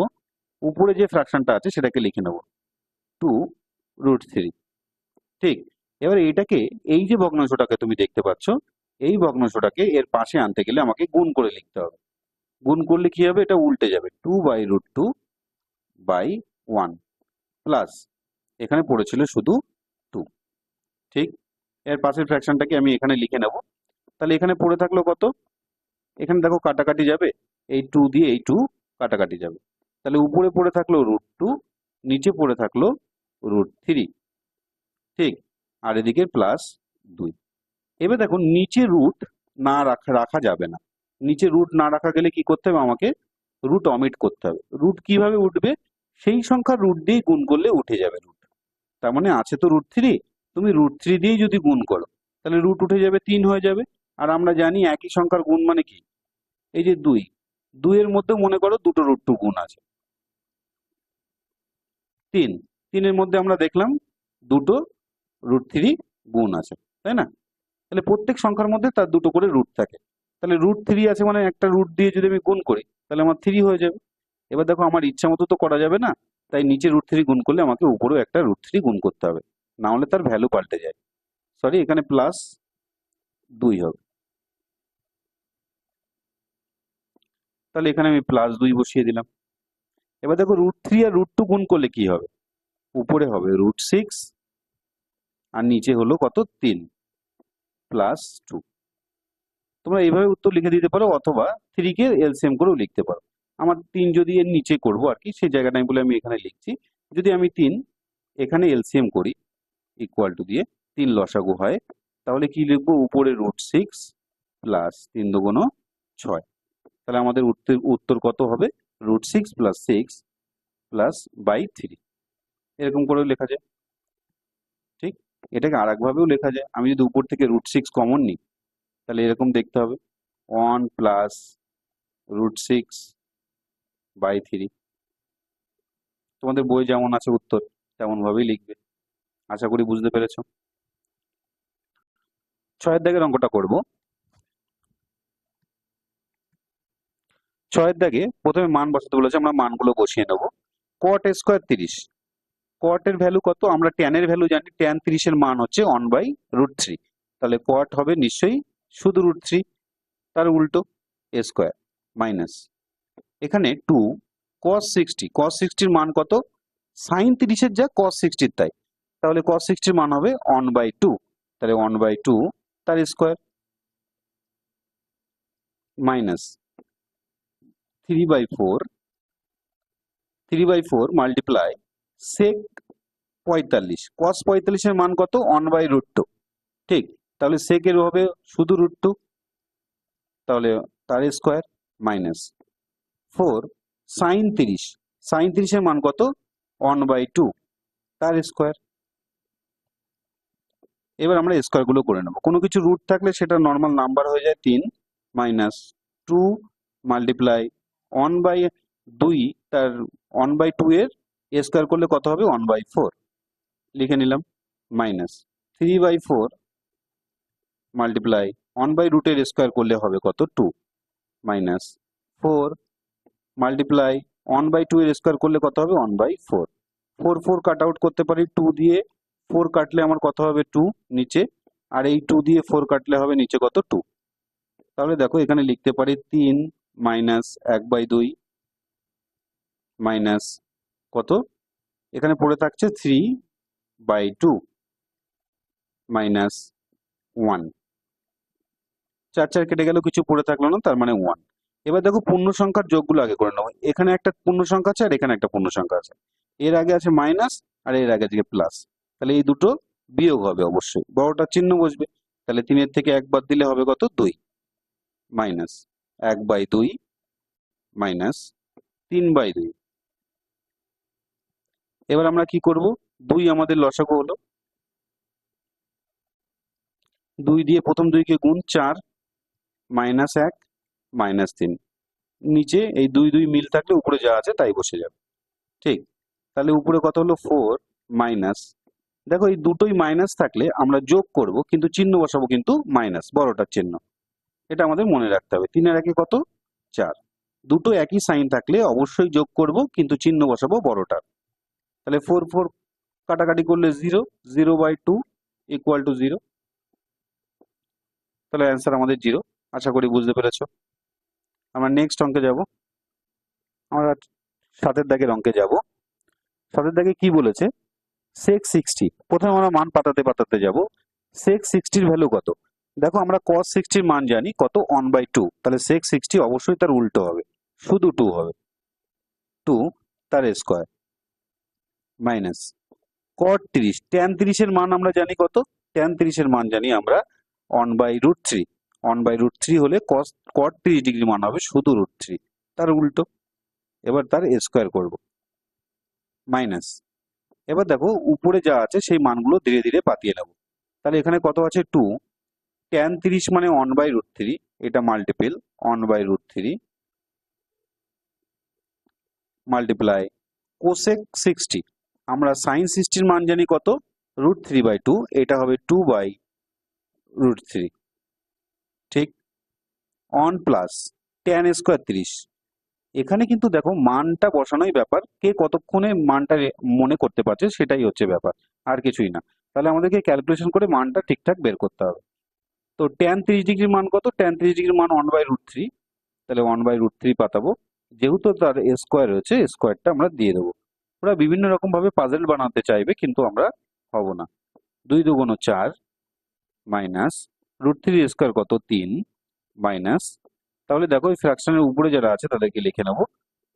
উপরে যে ফ্র্যাকশনটা আছে সেটাকে লিখে নেব 2√3। ঠিক, এবার এইটাকে এই যে ভগ্নাংশটাকে তুমি দেখতে পাচ্ছ, এই ভগ্নাংশটাকে এর পাশে আনতে গেলে আমাকে গুণ করে লিখতে হবে। গুণ করলে কি হবে, এটা উল্টে যাবে, 2/√2/1 প্লাস এখানে পড়েছিল শুধু 2। ঠিক, এর পাশের ফ্র্যাকশনটাকে আমি এখানে লিখে নেব। তাহলে এখানে পড়ে থাকলো কত, এখানে দেখো কাটাকাটি যাবে, এই 2 দিয়ে এই 2 কাটাকাটি যাবে, তাহলে উপরে পড়ে থাকলো √2, নিচে পড়ে থাকলো √3। ঠিক, আর এদিকে +2। এবার দেখো নিচে রুট না রাখা যাবে না, নিচে রুট না রাখা গেলে কি করতে হবে, আমাকে রুট অমিট করতে হবে। রুট কিভাবে উঠবে, সেই সংখ্যার রুট দিয়ে গুণ করলে উঠে যাবে রুট। তার মানে আছে তো √3, তুমি √3 দিয়েই যদি গুণ করো তাহলে রুট উঠে যাবে, 3 হয়ে যাবে। আর আমরা জানি একই সংখ্যার গুণ মানে কি, এই যে 2 এর মধ্যে মনে করো দুটো √2 গুণ আছে, 3 এর মধ্যে আমরা দেখলাম দুটো √3 গুণ আছে, তাই না। তাহলে প্রত্যেক সংখ্যার মধ্যে তার দুটো করে রুট থাকে, তাহলে √3 আছে মানে একটা রুট দিয়ে যদি আমি গুণ করি তাহলে আমার 3 হয়ে যাবে। এবার দেখো আমার ইচ্ছা মতো তো করা যাবে না, তাই নিচে √3 গুণ করলে আমাকে উপরেও একটা √3 গুণ করতে হবে, না হলে তার ভ্যালু পাল্টে যায়। সরি, এখানে +2 হবে। তাহলে এখানে আমি +2 বসিয়ে দিলাম। এবার দেখো √3 আর √2 গুণ করলে কি হবে, উপরে হবে √6 আর নিচে হলো কত 3 +2। তোমরা এইভাবে উত্তর লিখে দিতে পারো, অথবা 3 কে এলসিএম করেও লিখতে পারো। আমার 3 যদি এর নিচে করব আর কি, সেই জায়গাটাই বলে আমি এখানে লিখছি। যদি আমি 3 এখানে এলসিএম করি ইকুয়াল টু দিয়ে 3 লসাগু হয়, তাহলে কি লিখবো, উপরে √6 প্লাস 3 দুগুণ 6। তাহলে আমাদের উত্তর কত হবে, √6 + 6 +/3। এরকম করেও লেখা যায়। ঠিক, এটাকে আর একভাবেও লেখা যায়। আমি যদি উপর থেকে √6 কমন নিই, তাহলে এরকম দেখতে হবে 1 + √6/3। তোমাদের বই যেমন আছে উত্তর তেমন ভাবেই লিখবে। আশা করি বুঝতে পেরেছো। 6 দাগের অঙ্কটা করব। 6 দাগে প্রথমে মান বসাতে বলেছে, আমরা মানগুলো বসিয়ে নেব। cot a² 30, cot এর ভ্যালু কত, আমরা tan এর ভ্যালু জানি, tan 30 এর মান হচ্ছে 1/√3। তাহলে cot হবে নিশ্চয়ই শুধু √3, তার উল্টো a² মাইনাস এখানে 2 cos 60, cos 60 এর মান কত, sin 30 এর যা cos 60 এর তাই, তাহলে cos 60 এর মান হবে 1/2, তাহলে 1/2 তার square minus 3/4 multiply sec 45, cos 45 এর মান কত, 1/√2। ঠিক, তাহলে sec এর হবে শুধু √2, তাহলে তার স্কয়ার মাইনাস 4 sin 30, sin 30 এর মান কত, 1/2 তার স্কয়ার। এবার আমরা স্কয়ার গুলো করে নেব। কোনো কিছু রুট থাকলে সেটা নর্মাল নাম্বার হয়ে যায় 3 মাইনাস 2 মাল্টিপ্লাই 1/2, তার 1/2 এর স্কয়ার করলে কত হবে, 1/4 লিখে নিলাম, মাইনাস 3/4 মাল্টিপ্লাই 1/√, এর স্কয়ার করলে হবে কত, 2 মাইনাস 4 মাল্টিপ্লাই 1/2 এর স্কয়ার করলে কত হবে, 1/4। 4 4 কাট আউট করতে পারি, 2 দিয়ে 4 কাটলে আমার কত হবে, 2 নিচে, আর এই 2 দিয়ে 4 কাটলে হবে নিচে কত, 2। তাহলে দেখো এখানে লিখতে পারি 3 মাইনাস 1/2 মাইনাস কত, এখানে পড়ে থাকছে 3/2 মাইনাস 1, 4 4 কেটে গেল, কিছু পড়ে থাকলো না, তার মানে 1। এবার দেখো পূর্ণ সংখ্যার যোগগুলো আগে করে নেবো। এখানে একটা পূর্ণ সংখ্যা আছে আর এখানে একটা পূর্ণ সংখ্যা আছে, এর আগে আছে মাইনাস আর এর আগে আছে প্লাস, তাহলে এই দুটো বিয়োগ হবে, অবশ্যই বড়টার চিহ্ন বসবে। তাহলে 3 থেকে 1 বাদ দিলে হবে কত, 2 মাইনাস 1/2 মাইনাস 3/2। এবার আমরা কি করব, 2 আমাদের লসাগু হলো, 2 দিয়ে প্রথম 2 কে গুণ 4 মাইনাস 1 মাইনাস 3, নিচে এই 2 2 মিল থাকলে উপরে যা আছে তাই বসে যাবে। ঠিক, তাহলে উপরে কত হলো, 4 মাইনাস, দেখো এই দুটোই মাইনাস থাকলে আমরা যোগ করব, কিন্তু চিহ্ন বসাবো কিন্তু মাইনাস, বড়টার চিহ্ন, এটা আমাদের মনে রাখতে হবে। 3 এর 1 কত, 4, দুটো একই সাইন থাকলে অবশ্যই যোগ করব, কিন্তু চিহ্ন বসাবো বড়টার। তাহলে 4 4 কাটাকাটি করলে 0, 0/2 ইকুয়াল টু 0, তাহলে অ্যান্সার আমাদের 0। আশা করি বুঝতে পেরেছো। আমরা নেক্সট অঙ্কে যাব। আমরা 7 দাগের অঙ্কে যাব। 7 দাগে কি বলেছে, sec 60, প্রথমে আমরা মান পাতাতে পাতাতে যাব। sec 60 এর ভ্যালু কত, দেখো আমরা cos 60 এর মান জানি কত, 1/2, তাহলে sec 60 অবশ্যই তার উল্টো হবে, শুধু 2 হবে, 2 তার স্কয়ার মাইনাস cot 30, tan 30 এর মান আমরা জানি কত, tan 30 এর মান জানি আমরা 1/√3, 1/√3 হলে cot 30 ডিগ্রি মান হবে শুধু √3, তার উল্টো। এবার তার স্কয়ার করব মাইনাস, এবার দেখো উপরে যা আছে সেই মানগুলো ধীরে ধীরে পাতিয়ে নেব। তাহলে এখানে কত আছে, 2, tan 30 মানে 1/√3, এটা মাল্টিপল 1/√3 মাল্টিপ্লাই cosec 60, আমরা sin 60 এর মান জানি কত, √3/2, এটা হবে 2/√3। ঠিক, অন প্লাস tan স্কয়ার 30, এখানে কিন্তু দেখো মানটা বসানোই ব্যাপার, কে কতক্ষণে মানটা মনে করতে পারছে সেটাই হচ্ছে ব্যাপার, আর কিছুই না। তাহলে আমাদেরকে ক্যালকুলেশন করে মানটা ঠিকঠাক বের করতে হবে। তো tan 30 ডিগ্রির মান কত, tan 30 ডিগ্রির মান 1/√3, তাহলে 1/√3 পাতাবো। যেহেতু তার স্কোয়ার রয়েছে, স্কোয়ারটা আমরা দিয়ে দেবো। ওরা বিভিন্ন রকম ভাবে পাজেল বানাতে চাইবে, কিন্তু আমরা হব না। 2 দুগুণ 4 মাইনাস √3 স্কোয়ার কত 3 মাইনাস, তাহলে দেখো এই ফ্র্যাকশনের উপরে যারা আছে তাদেরকে লিখে নেবো।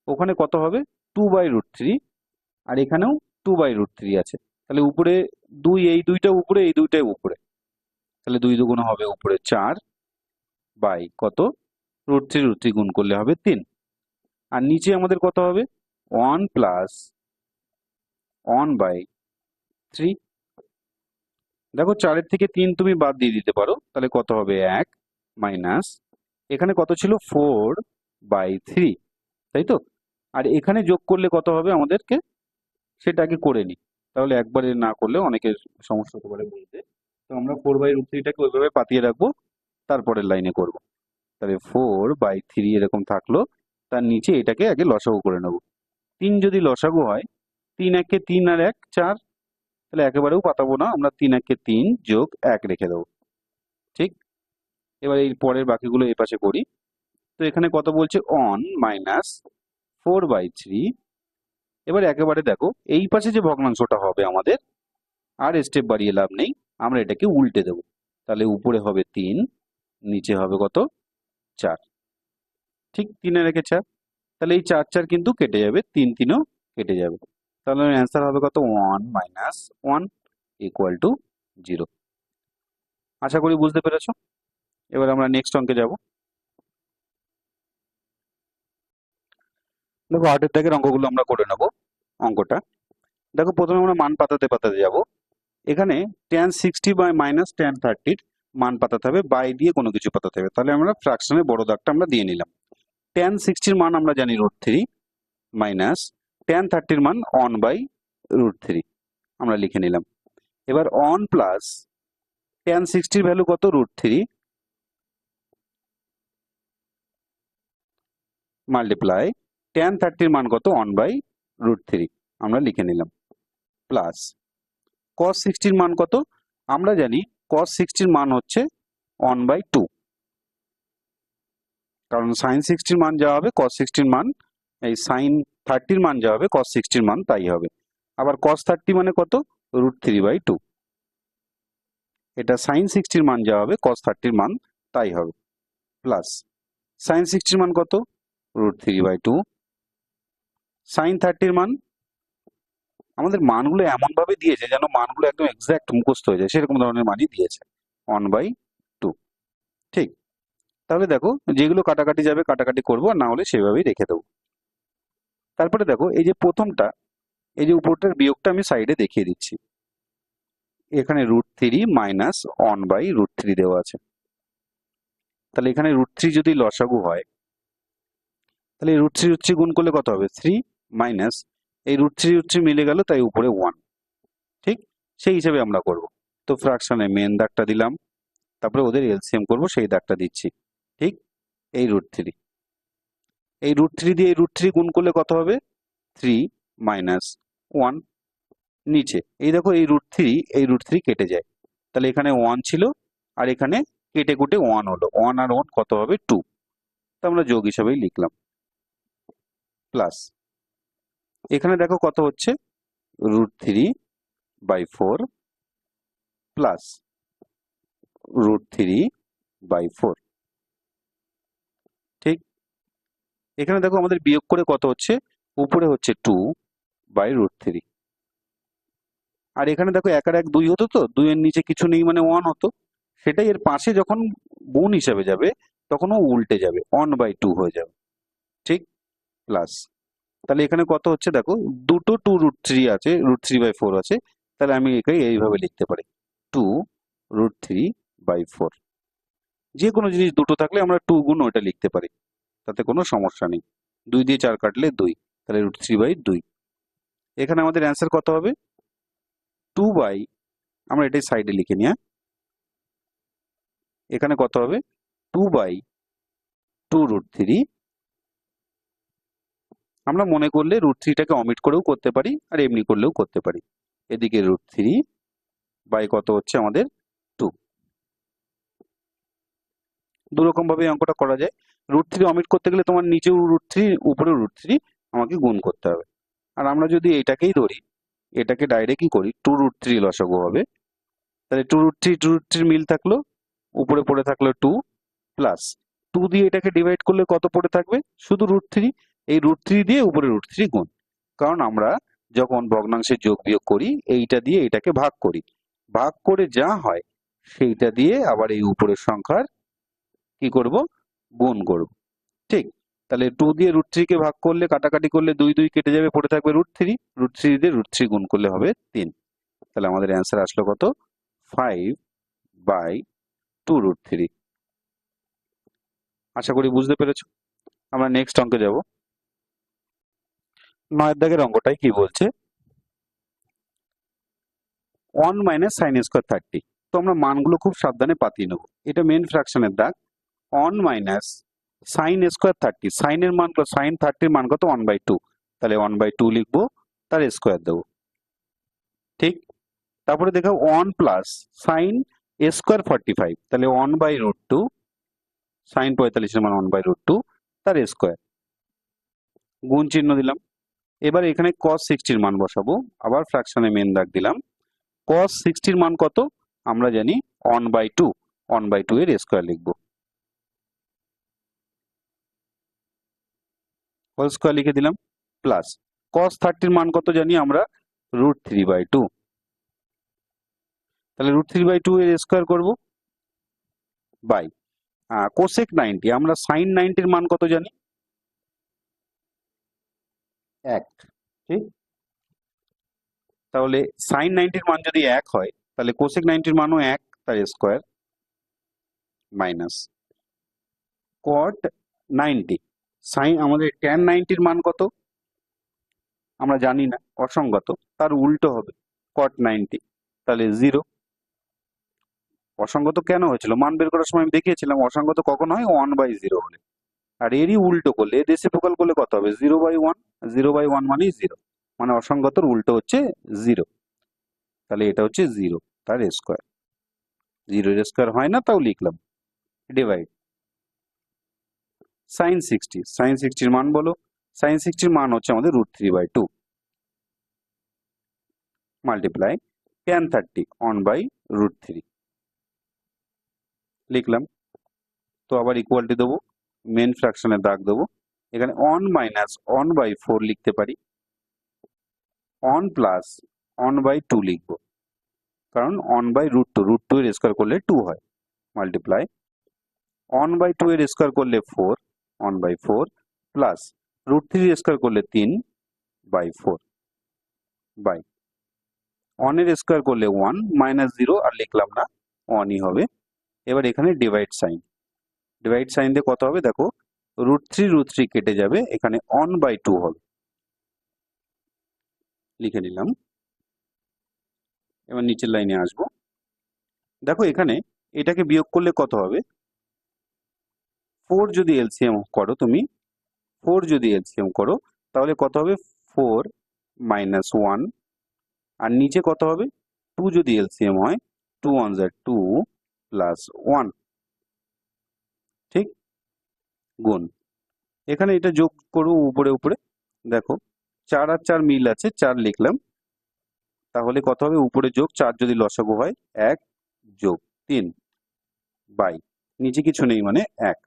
ওখানে কত হবে 2/√3, আর এখানেও 2/√3 আছে। তাহলে উপরে 2, এই দুইটা উপরে, এই দুইটাই উপরে, তাহলে 2 দুগুণ হবে উপরে 4 বাই কত √3 গুণ করলে হবে 3, আর নিচে আমাদের কত হবে 1 প্লাস 1/3। দেখো 4 থেকে 3 তুমি বাদ দিয়ে দিতে পারো, তাহলে কত হবে 1 মাইনাস, এখানে কত ছিল 4/3, তাই তো? আর এখানে যোগ করলে কত হবে আমাদেরকে, সেটা আগে করে নিই, তাহলে একবারে না করলে অনেকের সমস্যা হতে পারে বুঝতে। তো আমরা 4/√3টাকে ওইভাবে পাতিয়ে রাখবো, তারপরের লাইনে করব। তাহলে 4/3 এরকম থাকলো, তার নিচে এটাকে আগে লসাগু করে নেব। 3 যদি লসাগু হয়, 3 একে 3 আর 1 4, তাহলে একেবারেও পাতাবো না, আমরা 3 একে 3 যোগ 1 রেখে দেবো। ঠিক, এবার এই পরের বাকিগুলো এই পাশে করি। তো এখানে কত বলছে 1 মাইনাস 4/3। এবার একেবারে দেখো এই পাশে যে ভগ্নাংশটা হবে আমাদের, আর স্টেপ বাড়িয়ে লাভ নেই, আমরা এটাকে উল্টে দেব। তাহলে উপরে হবে 3, নিচে হবে কত 4। ঠিক, 3 এর একে 4, তাহলে এই 4 4 কিন্তু কেটে যাবে, 3 3ও কেটে যাবে। তাহলে অ্যান্সার হবে কত 1 মাইনাস 1 ইকুয়াল টু 0। আশা করি বুঝতে পেরেছো। এবার আমরা নেক্সট অঙ্কে যাব। দেখো 8 দাগের অঙ্কগুলো আমরা করে নেব। অঙ্কটা দেখো, প্রথমে আমরা মান পাতাতে পাতাতে যাব। এখানে tan 60 বাই মাইনাস tan 30 মান পাতাতে হবে, বাই দিয়ে কোনো কিছু পাতাতে হবে। তাহলে আমরা ফ্র্যাকশনের বড় দাগটা আমরা দিয়ে নিলাম। tan 60 মান আমরা জানি √3 মাইনাস tan 30 মান 1/√3 আমরা লিখে নিলাম। এবার 1 প্লাস tan 60 ভ্যালু কত √3 মাল্টিপ্লাই tan 30 মান কত 1/√3 আমরা লিখে নিলাম, প্লাস cos 60 মান কত, আমরা জানি cos 60 মান হচ্ছে 1/2, কারণ sin 60 মান যা হবে cos 60 মান, এই sin 30 মান যা হবে cos 60 মান তাই হবে। আবার cos 30 মানে কত √3/2, এটা sin 60 মান যা হবে cos 30 মান তাই হবে, প্লাস sin 60 মান কত √3/2, sin 30 মান, আমাদের মানগুলো এমন ভাবে দিয়েছে যেন মানগুলো একদম এক্সাক্ট মুখস্থ হয়ে যায়, সেরকম ধরনের মানই দিয়েছে 1/2। ঠিক, তাহলে দেখো যেগুলো কাটাকাটি যাবে কাটাকাটি করবো, আর না হলে সেভাবেই রেখে দেবো। তারপরে দেখো এই যে প্রথমটা, এই যে উপরটার বিয়োগটা আমি সাইডে দেখিয়ে দিচ্ছি। এখানে √3 মাইনাস 1/√3 দেওয়া আছে। তাহলে এখানে √3 যদি লসাগু হয়, তাহলে √3 গুণ করলে কত হবে 3 মাইনাস এই √3 মিলে গেল, তাই উপরে 1। ঠিক, সেই হিসেবে আমরা করব। তো ফ্র্যাকশনে মেন দাগটা দিলাম, তারপরে ওদের এলসিএম করব, সেই দাগটা দিচ্ছি। ঠিক, এই √3, এই √3 দিয়ে এই √3 গুণ করলে কত হবে 3 মাইনাস 1। নিচে এই দেখো এই √3 কেটে যায়, তাহলে এখানে 1 ছিল, আর এখানে কেটে কুটে 1 হলো, 1 আর 1 কত হবে 2, তো আমরা যোগ হিসাবেই লিখলাম, প্লাস এখানে দেখো কত হচ্ছে √3/4 প্লাস √3/4। ঠিক, এখানে দেখো আমাদের বিয়োগ করে কত হচ্ছে, উপরে হচ্ছে 2/√3, আর এখানে দেখো 1 আর 1 2 হতো, তো 2 এর নিচে কিছু নেই মানে 1 হতো, সেটাই এর পাশে যখন গুণ হিসাবে যাবে তখন ও উল্টে যাবে, 1/2 হয়ে যাবে। ঠিক, প্লাস তাহলে এখানে কত হচ্ছে দেখো, দুটো 2√3 আছে, √3/4 আছে, তাহলে আমি একে এইভাবে লিখতে পারি 2√3/4। যে কোনো জিনিস দুটো থাকলে আমরা 2 গুণ ওইটা লিখতে পারি, তাতে কোনো সমস্যা নেই। 2 দিয়ে 4 কাটলে 2, তাহলে √3/2। এখানে আমাদের অ্যান্সার কত হবে 2 বাই, আমরা এটাই সাইডে লিখে নিয়ে, এখানে কত হবে 2/2√3। আমরা মনে করলে √3টাকে অমিট করেও করতে পারি, আর এমনি করলেও করতে পারি। এদিকে √3 বাই কত হচ্ছে আমাদের 2। দুরকম ভাবে অঙ্কটা করা যায়। √3 অমিট করতে গেলে তোমার নিচেও √3 উপরেও √3 আমাকে গুণ করতে হবে। আর আমরা যদি এটাকেই ধরি, এটাকে ডাইরেক্টই করি, 2√3 লসাগু হবে। তাহলে 2√3 মিল থাকলো, উপরে পড়ে থাকলো 2 প্লাস 2 দিয়ে এটাকে ডিভাইড করলে কত পড়ে থাকবে? শুধু √3। এই √3 দিয়ে উপরে √3 গুণ, কারণ আমরা যখন ভগ্নাংশের যোগ বিয়োগ করি এইটা দিয়ে এটাকে ভাগ করি, ভাগ করে যা হয় সেইটা দিয়ে আবার এই উপরের সংখ্যার কি করব? গুণ করব। ঠিক, তাহলে 2 দিয়ে √3 কে ভাগ করলে, কাটাকাটি করলে 2 2 কেটে যাবে, পড়ে থাকবে √3। √3 দিয়ে √3 গুণ করলে হবে 3। তাহলে আমাদের অ্যান্সার আসলো কত? 5/2√3। আশা করি বুঝতে পেরেছো। আমরা নেক্সট অঙ্কে যাব। 9 দাগের অঙ্কটাই কি বলছে? 1 - sin² 30। তো আমরা মানগুলো খুব সাবধানে পাতিয়ে নেব। এটা মেন ফ্র্যাকশনের দাগ। 1 - sin² 30। সাইনের মান কত? sin 30 এর মান কত? 1/2। তাহলে 1/2 লিখবো, তার স্কোয়ার দেবো। ঠিক, তারপরে দেখো 1 + sin² 45। তাহলে 1/√2, sin 45 এর মান 1/√2, তার স্কোয়ার। গুণ চিহ্ন দিলাম। এবার এখানে cos 60 মান বসাবো। আবার ফ্র্যাকশনে মেন দাগ দিলাম। cos 60 মান কত? আমরা জানি 1/2। 1/2 এর স্কোয়ার লিখবো। হোল স্কোয়ার লিখে দিলাম, প্লাস cos 30 মান কত জানি আমরা? √3/2। তাহলে √3/2 এর স্কোয়ার করব, বাই cosec 90। আমরা sin 90 এর মান কত জানি? 1। ঠিক, তাহলে sin 90 এর মান যদি 1 হয়, তাহলে cosec 90 এর মানও 1, তার স্কোয়ার, মাইনাস cot 90। sin আমাদের tan 90 এর মান কত? আমরা জানি না, অসঙ্গত, তার উল্টো হবে cot 90। তাহলে 0। অসঙ্গত কেন হয়েছিল? মান বের করার সময় আমি দেখিয়েছিলাম অসঙ্গত কখন হয়? 1/0 হলে। আর এরই উল্টো করলে, এর রেসিপ্রোকাল করলে কত হবে? 0/1। 0/1 মানেই 0, মানে অসঙ্গতর উল্টো হচ্ছে 0। তাহলে এটা হচ্ছে 0, তার স্কোয়ার। 0 এর স্কোয়ার হয় না, তাও লিখলাম, ডিভাইড sin 60। sin 60 এর মান বলো। sin 60 এর মান হচ্ছে আমাদের √3/2, মাল্টিপ্লাই tan 30 1/√3 লিখলাম। তো আবার ইকুয়ালটি দেবো, মেন ফ্র্যাকশনে দাগ দেবো। এখানে 1 - 1/4 লিখতে পারি, 1 + 1/2 লিখবো, কারণ 1/√2, √2 এর স্কোয়ার করলে 2 হয়, মাল্টিপ্লাই 1/2 এর স্কোয়ার করলে 4, 1/4, প্লাস √3 এর স্কোয়ার করলে 3/4, বাই 1 এর স্কোয়ার করলে 1, -0 আর লিখলাম না, 1ই হবে। এবার এখানে ডিভাইড সাইন। ডিভাইড সাইন দিয়ে কত হবে দেখো? √3 কেটে যাবে, এখানে 1/2 হবে, লিখে নিলাম। এবার নিচের লাইনে আসবো। দেখো এখানে এটাকে বিয়োগ করলে কত হবে? 4 যদি এলসিএম করো তুমি, 4 যদি এলসিএম করো তাহলে কত হবে? 4 - 1, আর নিচে কত হবে? 2 যদি এলসিএম হয়, 2 1 যা 2 প্লাস 1। ঠিক, গুণ। এখানে এটা যোগ করো উপরে উপরে, দেখো 4 আর 4 মিল আছে, 4 লিখলাম। তাহলে কত হবে? উপরে যোগ 4 যদি লসাগু হয়, 1 + 3 বাই নিচে কিছু নেই মানে 1।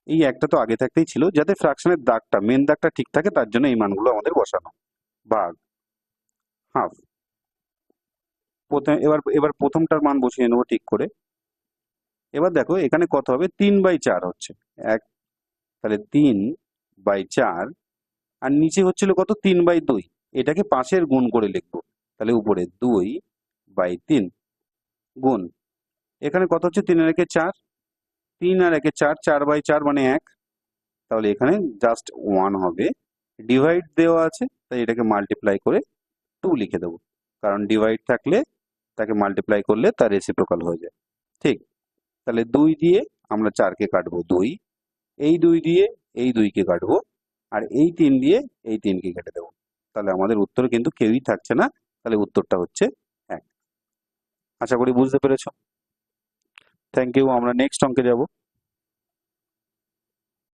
এই একটা তো আগে থাকতেই ছিল, যাতে ফ্র্যাকশনের দাগটা, মেন দাগটা ঠিক থাকে, তার জন্য এই মানগুলো আমাদের বসানো। ভাগ হাফ। এবার প্রথমটার মান বসিয়ে নেবো ঠিক করে। এবার দেখো এখানে কত হবে? 3/4 হচ্ছে 1, তাহলে 3/4, আর নিচে হচ্ছিল কত? 3/2। এটাকে পাশের গুণ করে লিখবো, তাহলে উপরে 2/3 গুণ। এখানে কত হচ্ছে? 3 আর 1 4, 3 আর 1 4, 4/4 মানে 1। তাহলে এখানে জাস্ট 1 হবে। ডিভাইড দেওয়া আছে, তাই এটাকে মাল্টিপ্লাই করে 2 লিখে দেবো, কারণ ডিভাইড থাকলে তাকে মাল্টিপ্লাই করলে তার রেসিপ্রোকাল হয়ে যায়। ঠিক, তাহলে 2 দিয়ে আমরা 4কে কাটবো 2, এই 2 দিয়ে এই 2কে কাটবো, আর এই 3 দিয়ে এই 3কে কেটে দেবো। তাহলে আমাদের উত্তরে কিন্তু কেউই থাকছে না, তাহলে উত্তরটা হচ্ছে 1। আশা করি বুঝতে পেরেছো। Thank you. আমরা নেক্সট অঙ্কে যাব।